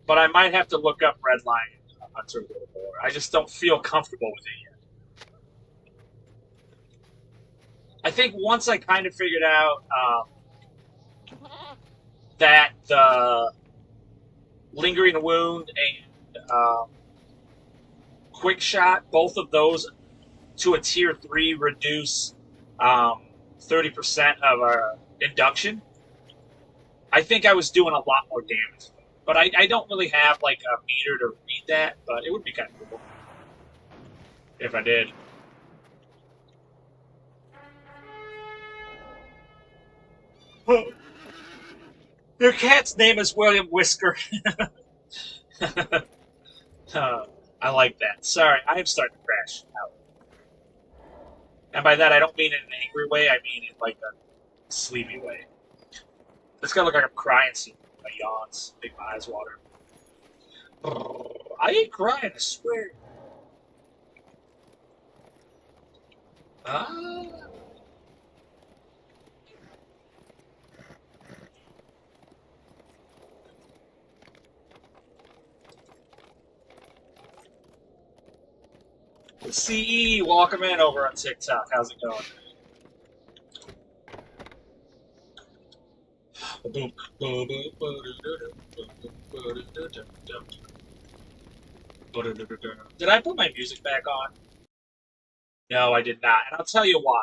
But I might have to look up Redline Hunter a little more. I just don't feel comfortable with it yet. I think once I kind of figured out that the Lingering Wound and Quick Shot, both of those to a tier 3 reduce 30% of our induction, I think I was doing a lot more damage. But I don't really have like a meter to read that, but it would be kind of cool if I did. Your cat's name is William Whisker. I like that. Sorry, I am starting to crash out. And by that, I don't mean in an angry way. I mean in like a sleepy way. It's gonna look like I'm crying soon. My yawns make my eyes water. I ain't crying, I swear. CE, welcome in over on TikTok. How's it going? Did I put my music back on? No, I did not. And I'll tell you why.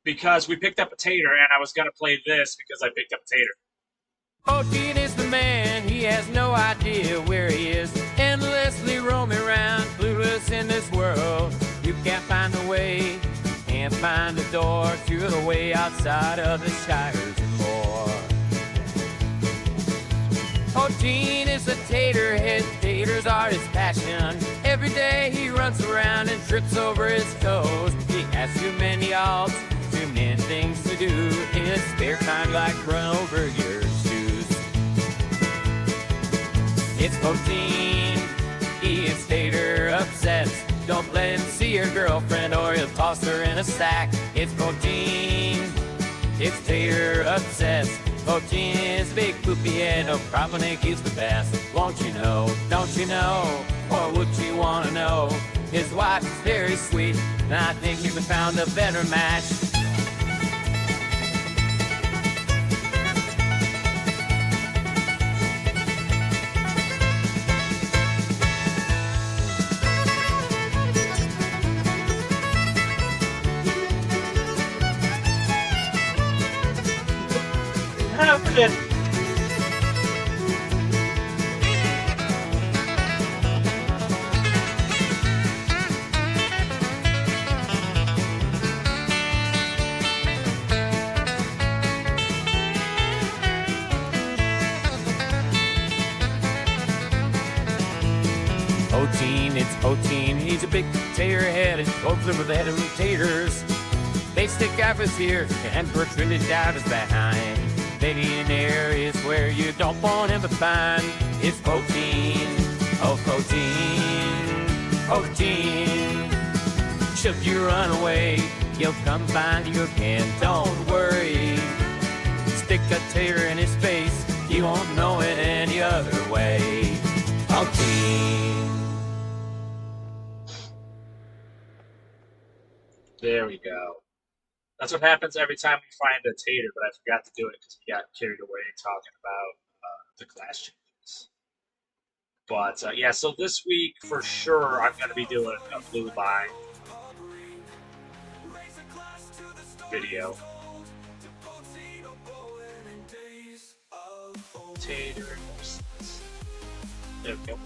Because we picked up a tater, and I was going to play this because I picked up a tater. Poteen is the man, he has no idea where he is. Endlessly roaming around, clueless in this world. You can't find the way, can't find the door to the way outside of the shires and more. Poteen is a tater head, taters are his passion. Every day he runs around and trips over his toes. He has too many odds, too many things to do. In his spare time, like run over your shoes. It's Poteen, he is tater obsessed. Don't let him see your girlfriend or he'll toss her in a sack. It's Poteen, it's tater obsessed. Poteen is big poopy head, no problem, he's the best. Won't you know, don't you know, or would you want to know? His wife is very sweet, and I think we found a better match. Happening. Poteen, it's Poteen, he's a big tater head and goes over the head of the taters. They stick out his ears and protruded out his behind. Maybe in areas where you don't want him to find. It's Poteen, oh Poteen, Poteen. Should you run away, he'll come find you again, don't worry. Stick a tater in his face, he won't know it any other way. Poteen. There we go. That's what happens every time we find a tater, but I forgot to do it because we got carried away talking about the class changes. But yeah, so this week for sure I'm going to be doing a blue line video. Taters. There we go.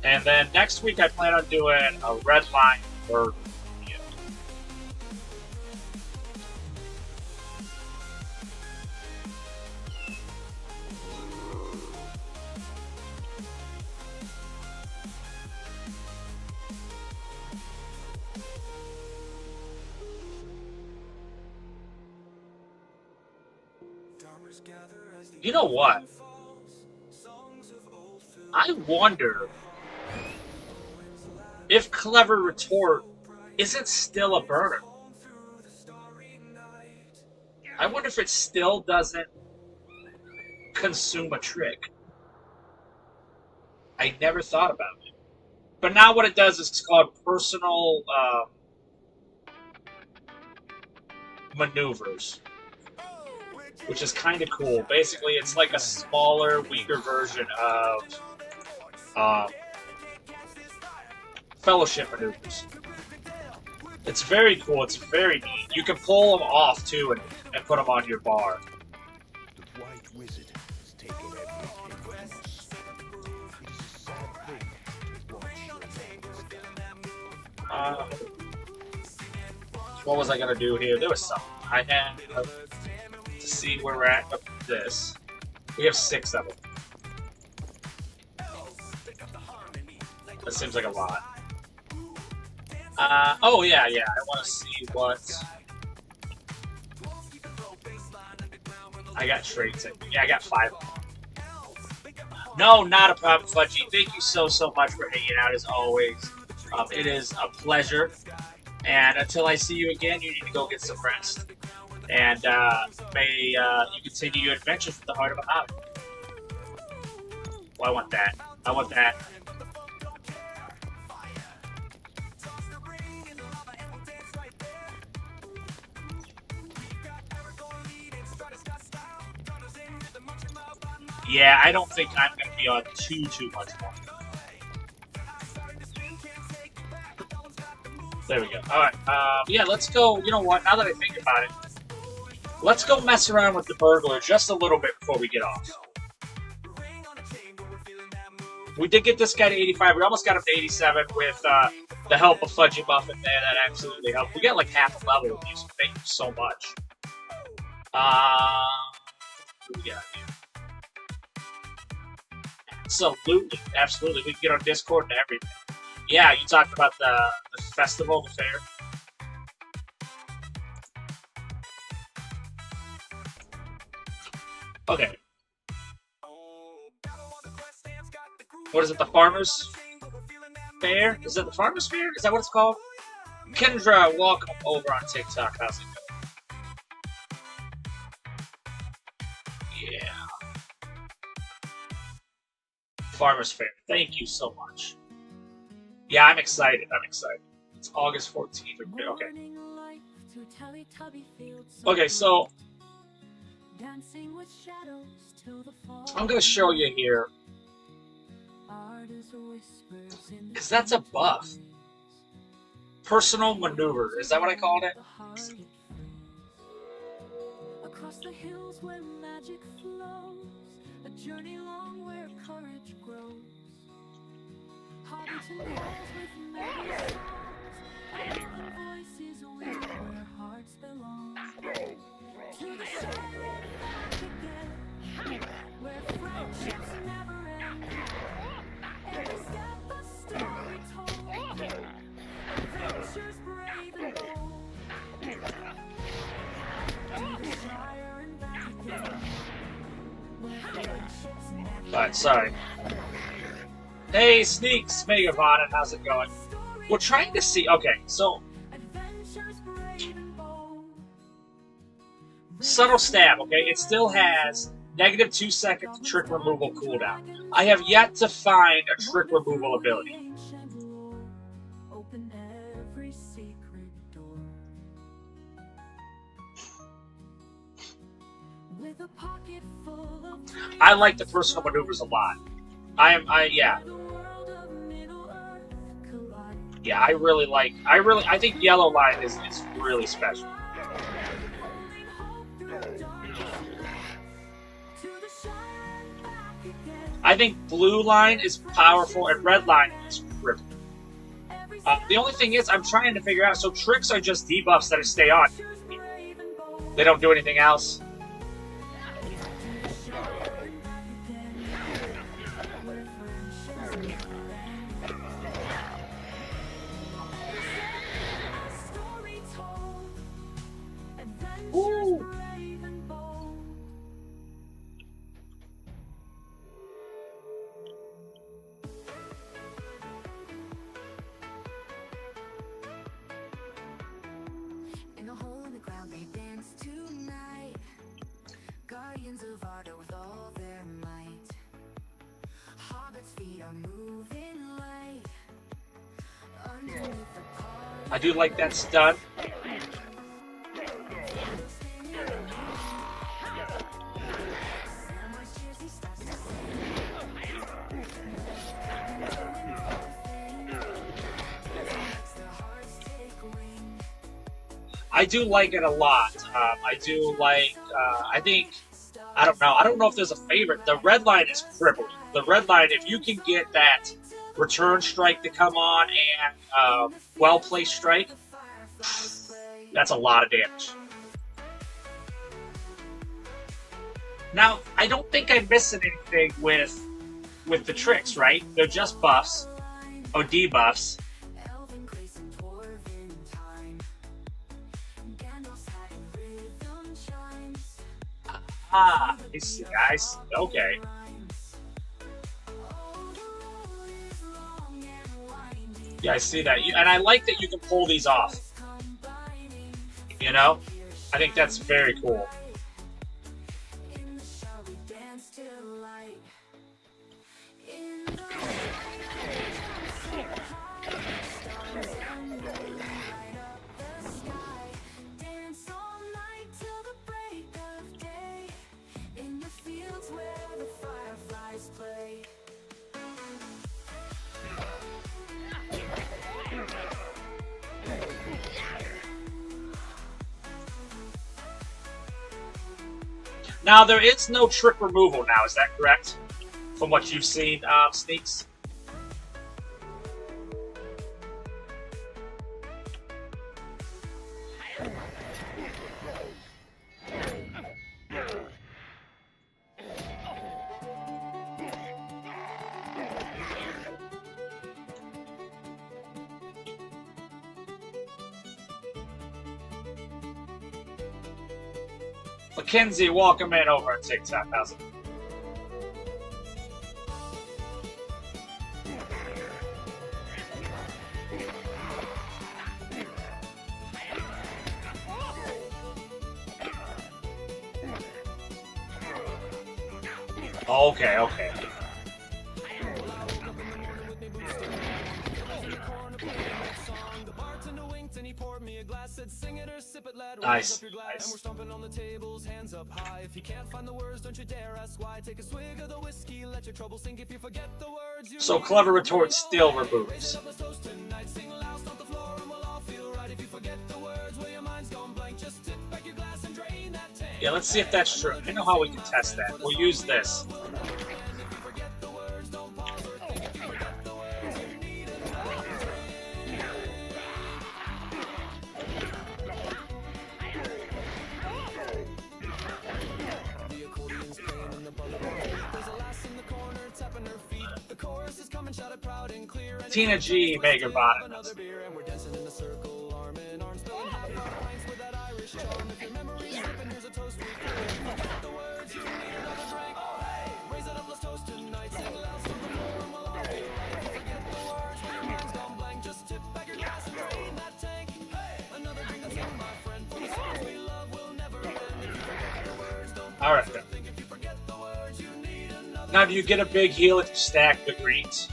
And then next week I plan on doing a red line burger video. You know what? I wonder if Clever Retort isn't still a burner. I wonder if it still doesn't consume a trick. I never thought about it. But now what it does is it's called personal maneuvers, which is kind of cool. Basically, it's like a smaller, weaker version of fellowship maneuvers. It's very cool. It's very neat. You can pull them off too and put them on your bar. The White Wizard has taken everything from us. It is a sad thing to watch your What was I gonna do here? There was something. I had to see where we're at with this. We have 6 of them. That seems like a lot. Oh yeah. I want to see what I got traits in. Yeah, I got 5 of them. No, not a problem, Fudgy. Thank you so much for hanging out as always. It is a pleasure. And until I see you again, you need to go get some rest. And may you continue your adventures with the heart of a hobby. Well, I want that. I want that. Yeah, I don't think I'm going to be on too much more. There we go. Alright, yeah, let's go. You know what? Now that I think about it, let's go mess around with the burglar just a little bit before we get off. We did get this guy to 85. We almost got him to 87 with the help of Fudgy Muffin there. That absolutely helped. We got like half a level of these. Thank you so much. What do we got here? Absolutely, absolutely. We can get on Discord and everything. Yeah, you talked about the festival, the fair. Okay. What is it, the Farmers Fair? Is it the Farmers Fair? Is that what it's called? Kendra, welcome over on TikTok. How's it going? Yeah. Farmers Fair. Thank you so much. Yeah, I'm excited. I'm excited. It's August 14th. Okay. Okay, so I'm going to show you here. Because that's a buff. Personal maneuver. Is that what I called it? Across the hills where magic flows, a journey long where courage grows. Hobbits and walls with many songs, and voices where hearts belong. To the shadow back again, where friendships never end. Every step a story told, adventures brave and bold. To the Shire and back again, where friendships never end. Sorry. Hey, Sneaks, Megavon, and how's it going? We're trying to see. Okay, so subtle stab. Okay, it still has -2 seconds trick removal cooldown. I have yet to find a trick removal ability. I like the personal maneuvers a lot. Yeah, I really like. I think Yellow Line is really special. I think Blue Line is powerful and Red Line is crippled. The only thing is, I'm trying to figure out. So tricks are just debuffs that stay on. They don't do anything else. Ooh. In a hole in the ground they dance tonight. Guardians of Arda with all their might. Hobbits' feet are moving light. Underneath the pond. I do like that stun. I do like it a lot. I do like. I think. I don't know. I don't know if there's a favorite. The red line is crippling. The red line, if you can get that return strike to come on and well placed strike, that's a lot of damage. Now, I don't think I'm missing anything with the tricks, right? They're just buffs or debuffs. Ah, I see, guys. Okay. Yeah, I see that. And I like that you can pull these off. You know? I think that's very cool. Now, there is no trick removal now, is that correct? From what you've seen, Sneaks? Mackenzie, welcome in over on TikTok. How's it? Okay, okay. Nice, nice. So clever retort still removes. Yeah, let's see if that's true. I know how we can test that. We'll use this. Tina G, Mega Bottom. All right. Now, do you get a big heal if you stack the greens?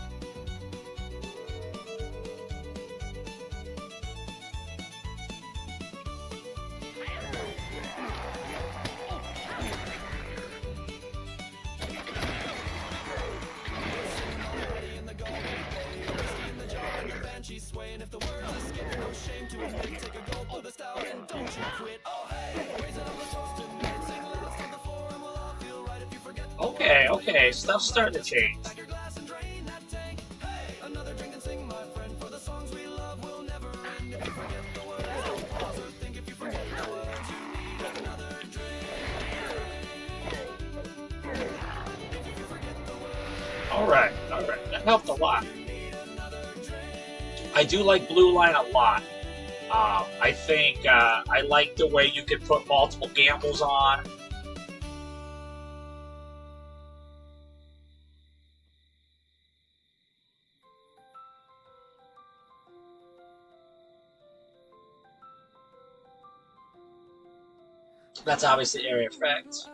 Okay, okay, stuff's starting to change. All right, that helped a lot. I do like blue line a lot. I think I like the way you can put multiple gambles on. That's obviously area effect.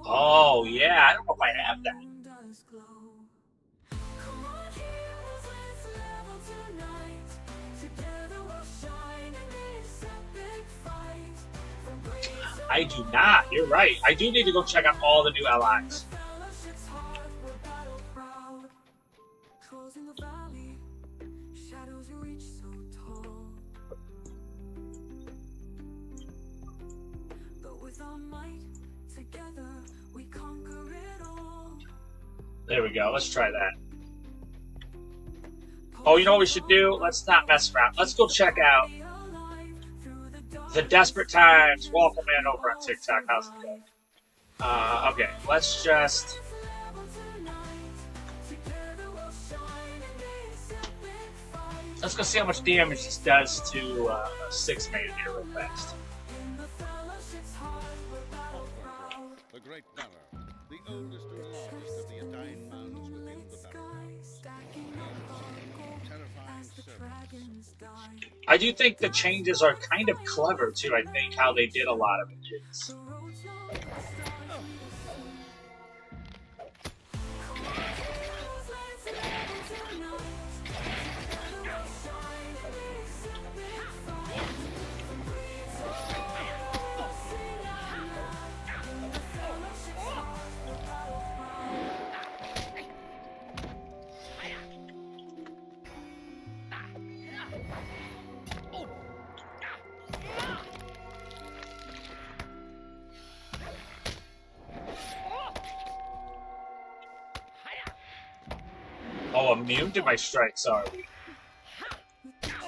Oh yeah, I don't know if I have that. I do not. You're right. I do need to go check out all the new allies. There we go. Let's try that. Oh, you know what we should do? Let's not mess around. Let's go check out the Desperate Times. Welcome in over on TikTok. How's it going? Okay, let's just... Let's go see how much damage this does to a 6-man here real fast. The Great Banner, the oldest and largest of the Undying Mounds within the Barrow. Terrifying servants. I do think the changes are kind of clever, too. I think how they did a lot of it is... Oh, immune to my strikes, are we?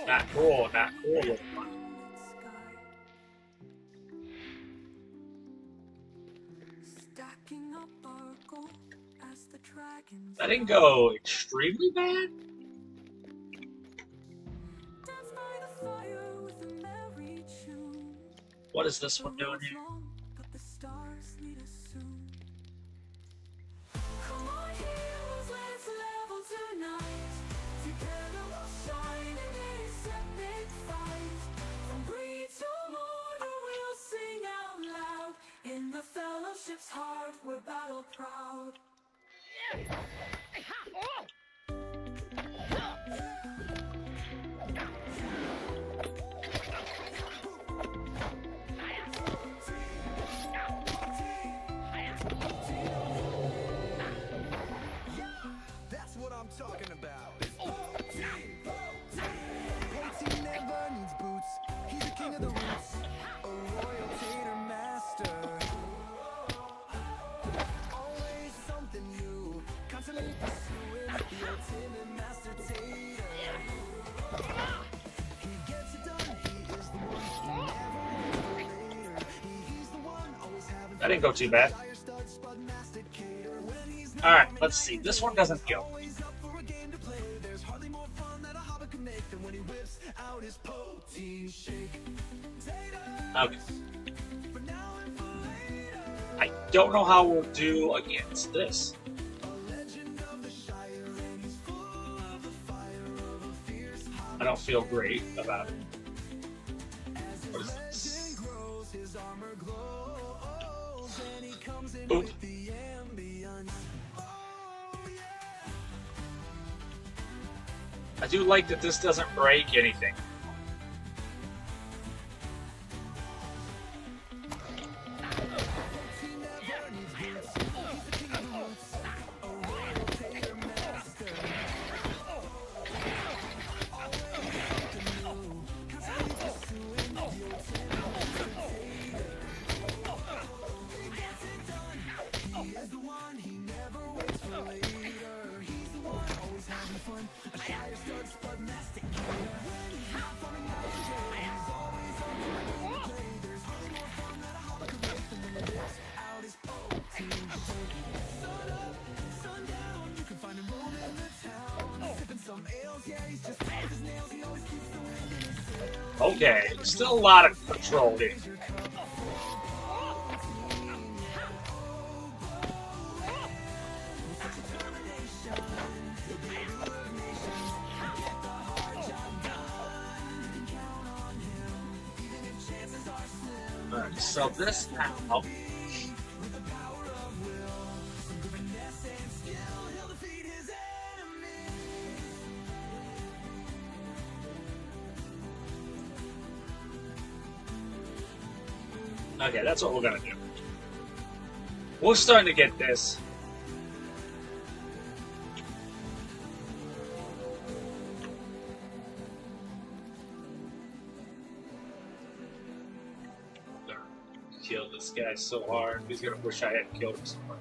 Not cool, not cool. That didn't go extremely bad. What is this one doing here? In the fellowship's heart, we're battle proud. That's what I'm talking about. Poteen never needs boots. He's the king of the roots. A royal tater master. Always something new. Constantly pursuing the ultimate master tater. He gets it done. He is the one. He never waits for later. He's the one always having That didn't go too bad. Alright, let's see. This one doesn't go. Okay. I don't know how we'll do against this. I don't feel great about it. What is this? Oop. I do like that this doesn't break anything. Okay, still a lot of control here. Alright, so this now. Okay, that's what we're gonna do. We're starting to get this. Kill this guy so hard. He's gonna wish I hadn't killed him so hard.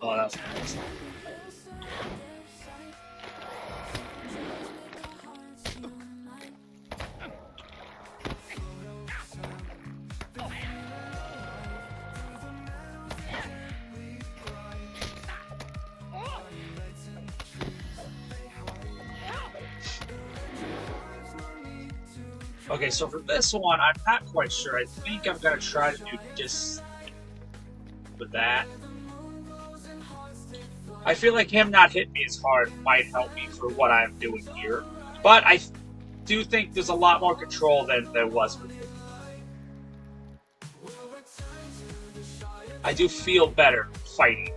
Oh, that's nice. Okay, so for this one, I'm not quite sure. I think I'm gonna try to do just with that. I feel like him not hitting me as hard might help me for what I'm doing here. But I do think there's a lot more control than there was before. I do feel better fighting.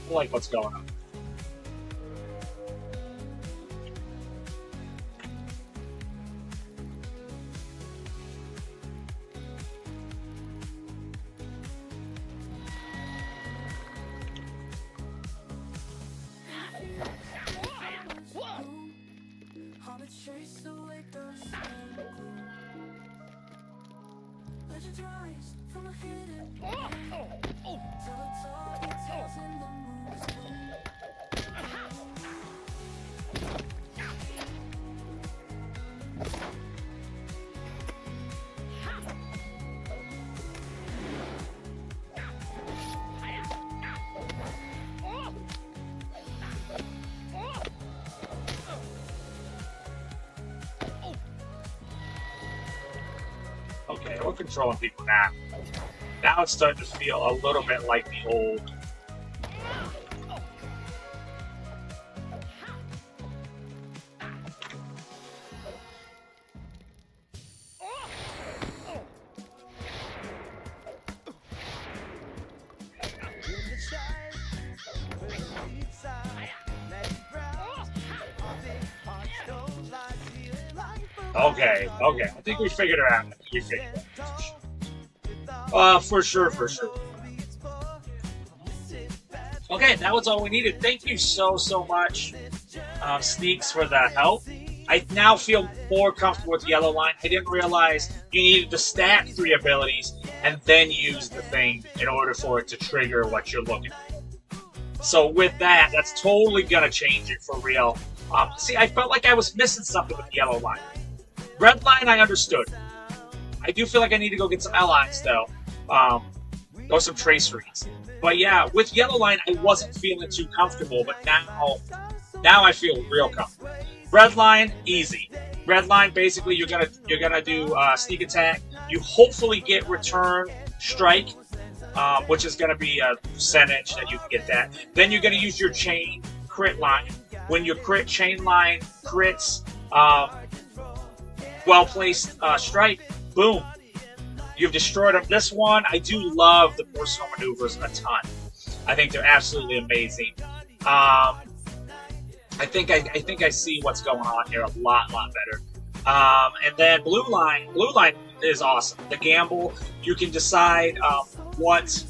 I like what's going on. Okay, we're controlling people now. Now it's starting to feel a little bit like the old. Okay, I think we figured it out. We figured it out. For sure. Okay, that was all we needed. Thank you so much, Sneaks, for the help. I now feel more comfortable with Yellow Line. I didn't realize you needed to stack 3 abilities and then use the thing in order for it to trigger what you're looking for. So with that, that's totally going to change it for real. See, I felt like I was missing something with Yellow Line. Red Line, I understood. I do feel like I need to go get some L-Lines, though. Or some traceries. But yeah, with Yellow Line, I wasn't feeling too comfortable, but now I feel real comfortable. Red Line, easy. Red Line, basically, you're gonna do sneak attack. You hopefully get return strike, which is gonna be a percentage that you can get that. Then you're gonna use your chain crit line. When your crit chain line crits, well-placed strike, boom. You've destroyed them. This one, I do love the personal maneuvers a ton. I think they're absolutely amazing. I think I see what's going on here a lot better. And then Blue Line is awesome. The gamble, you can decide what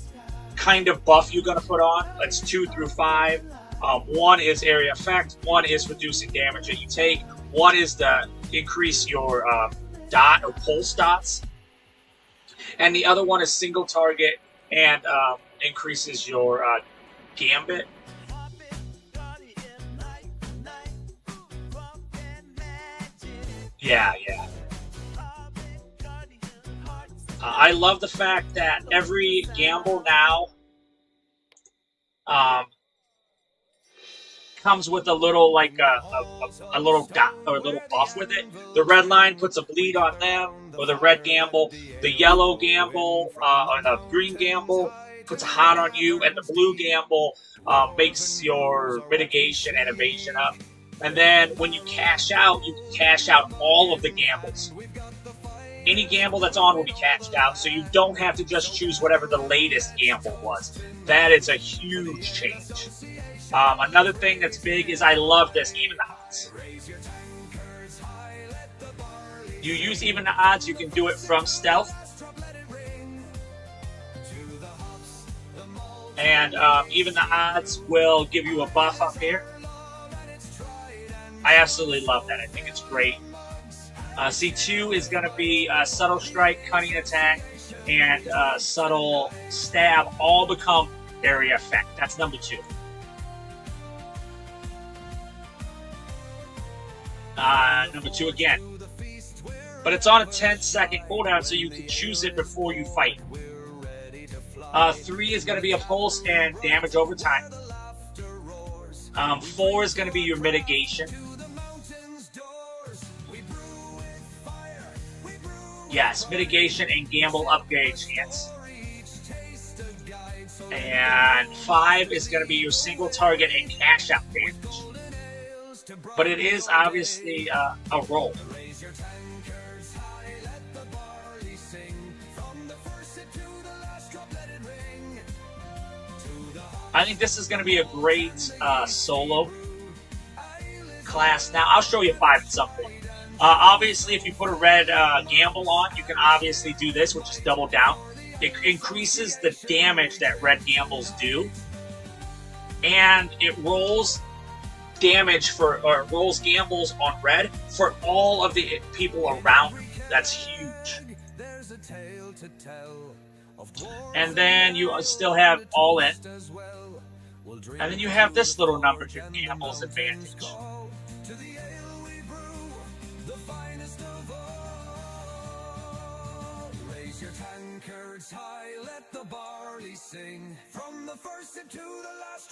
kind of buff you're going to put on. It's 2 through 5. One is area effect, one is reducing damage that you take, one is to increase your dot or pulse dots, and the other one is single target and increases your gambit. Yeah. I love the fact that every gamble now comes with a little, like a little dot or a little buff with it. The red line puts a bleed on them, or the red gamble. The yellow gamble or the green gamble puts a hot on you, and the blue gamble makes your mitigation and evasion up. And then when you cash out, you can cash out all of the gambles. Any gamble that's on will be cashed out, so you don't have to just choose whatever the latest gamble was. That is a huge change. Another thing that's big is I love this, even the odds. You use even the odds, you can do it from stealth. And even the odds will give you a buff up here. I absolutely love that. I think it's great. C2 is going to be subtle strike, cunning attack, and subtle stab all become area effect. That's number 2. Number 2 again. But it's on a 10-second cooldown, so you can choose it before you fight. 3 is going to be a pulse and damage over time. 4 is going to be your mitigation. Yes, mitigation and gamble upgrade chance. And 5 is going to be your single target and cash out damage. But it is obviously a roll. I think this is going to be a great solo class. Now, I'll show you 5 at some point. Obviously, if you put a red gamble on, you can obviously do this, which is double down. It increases the damage that red gambles do, and it rolls damage or rolls gambles on red for all of the people around you. That's huge. And then you still have all in, and then you have this little number to gamble's advantage.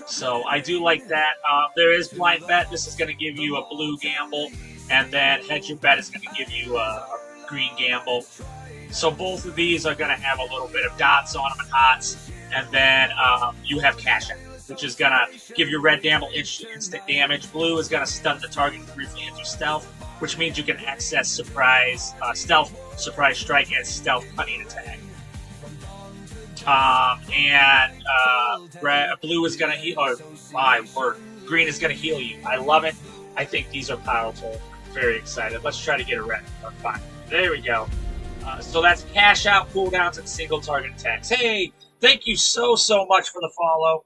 So I do like that. There is blind bet. This is going to give you a blue gamble, and then hedge your bet is going to give you a green gamble. So both of these are going to have a little bit of dots on them and hots, and then you have cash out, which is going to give your red gamble instant damage. Blue is going to stun the target and briefly into stealth, which means you can access surprise stealth, surprise strike, and stealth cunning attack. Blue is going to heal, or my word, green is going to heal you. I love it. I think these are powerful. Very excited. Let's try to get a red. Fine. There we go. So that's cash out, cooldowns, and single target attacks. Hey, thank you so much for the follow.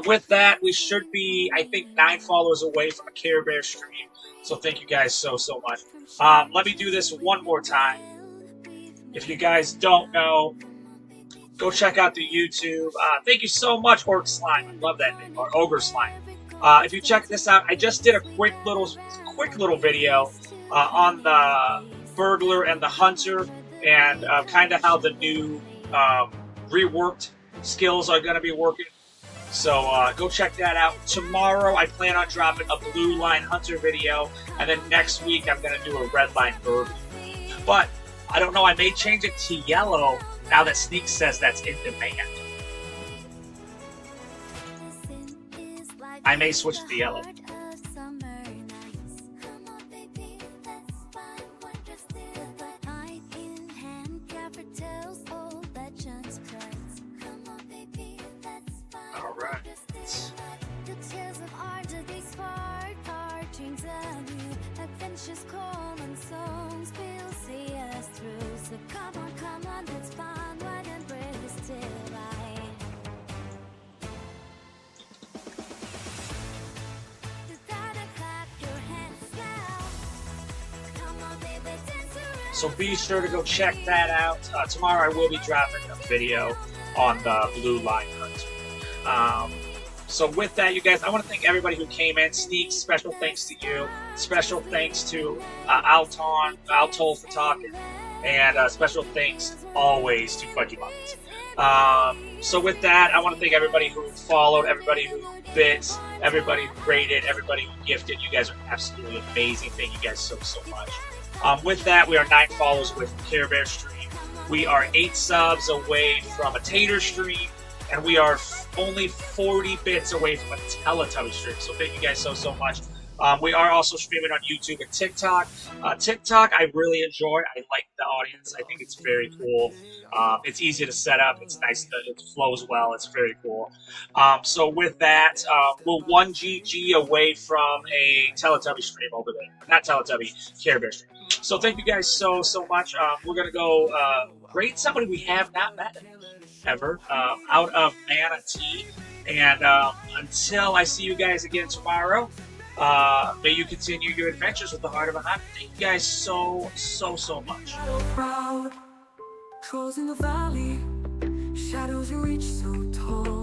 With that, we should be, I think, 9 followers away from a Care Bear stream. So thank you guys so much. Let me do this one more time. If you guys don't know, go check out the YouTube. Thank you so much, Orc Slime. I love that name, or Ogre Slime. If you check this out, I just did a quick little video on the Burglar and the Hunter, and kind of how the new reworked skills are going to be working. So go check that out. Tomorrow I plan on dropping a blue line Hunter video, and then next week I'm going to do a red line Burglar. But I don't know, I may change it to yellow now that Sneak says that's in demand. I may switch to yellow. Alright. So be sure to go check that out. Tomorrow I will be dropping a video on the blue line hunt. So with that, you guys, I want to thank everybody who came in. Sneak, special thanks to you. Special thanks to Altol for talking. And special thanks always to Fudgy Muffins. So with that, I want to thank everybody who followed, everybody who bit, everybody who rated, everybody who gifted. You guys are absolutely amazing. Thank you guys so much. With that, we are 9 followers with Care Bear stream. We are 8 subs away from a Tater stream, and we are only 40 bits away from a Teletubby stream. So thank you guys so much. We are also streaming on YouTube and TikTok. TikTok, I really enjoy. I like the audience. I think it's very cool. It's easy to set up. It's nice. It flows well. It's very cool. So with that, we're 1 GG away from a Teletubby stream over there. Not Teletubby, Care Bear stream. So thank you guys so much. We're going to go rate somebody we have not met ever out of Manatee. And until I see you guys again tomorrow, may you continue your adventures with the heart of a hunt. Thank you guys so much. Proud, trolls in the valley, shadows reach so tall.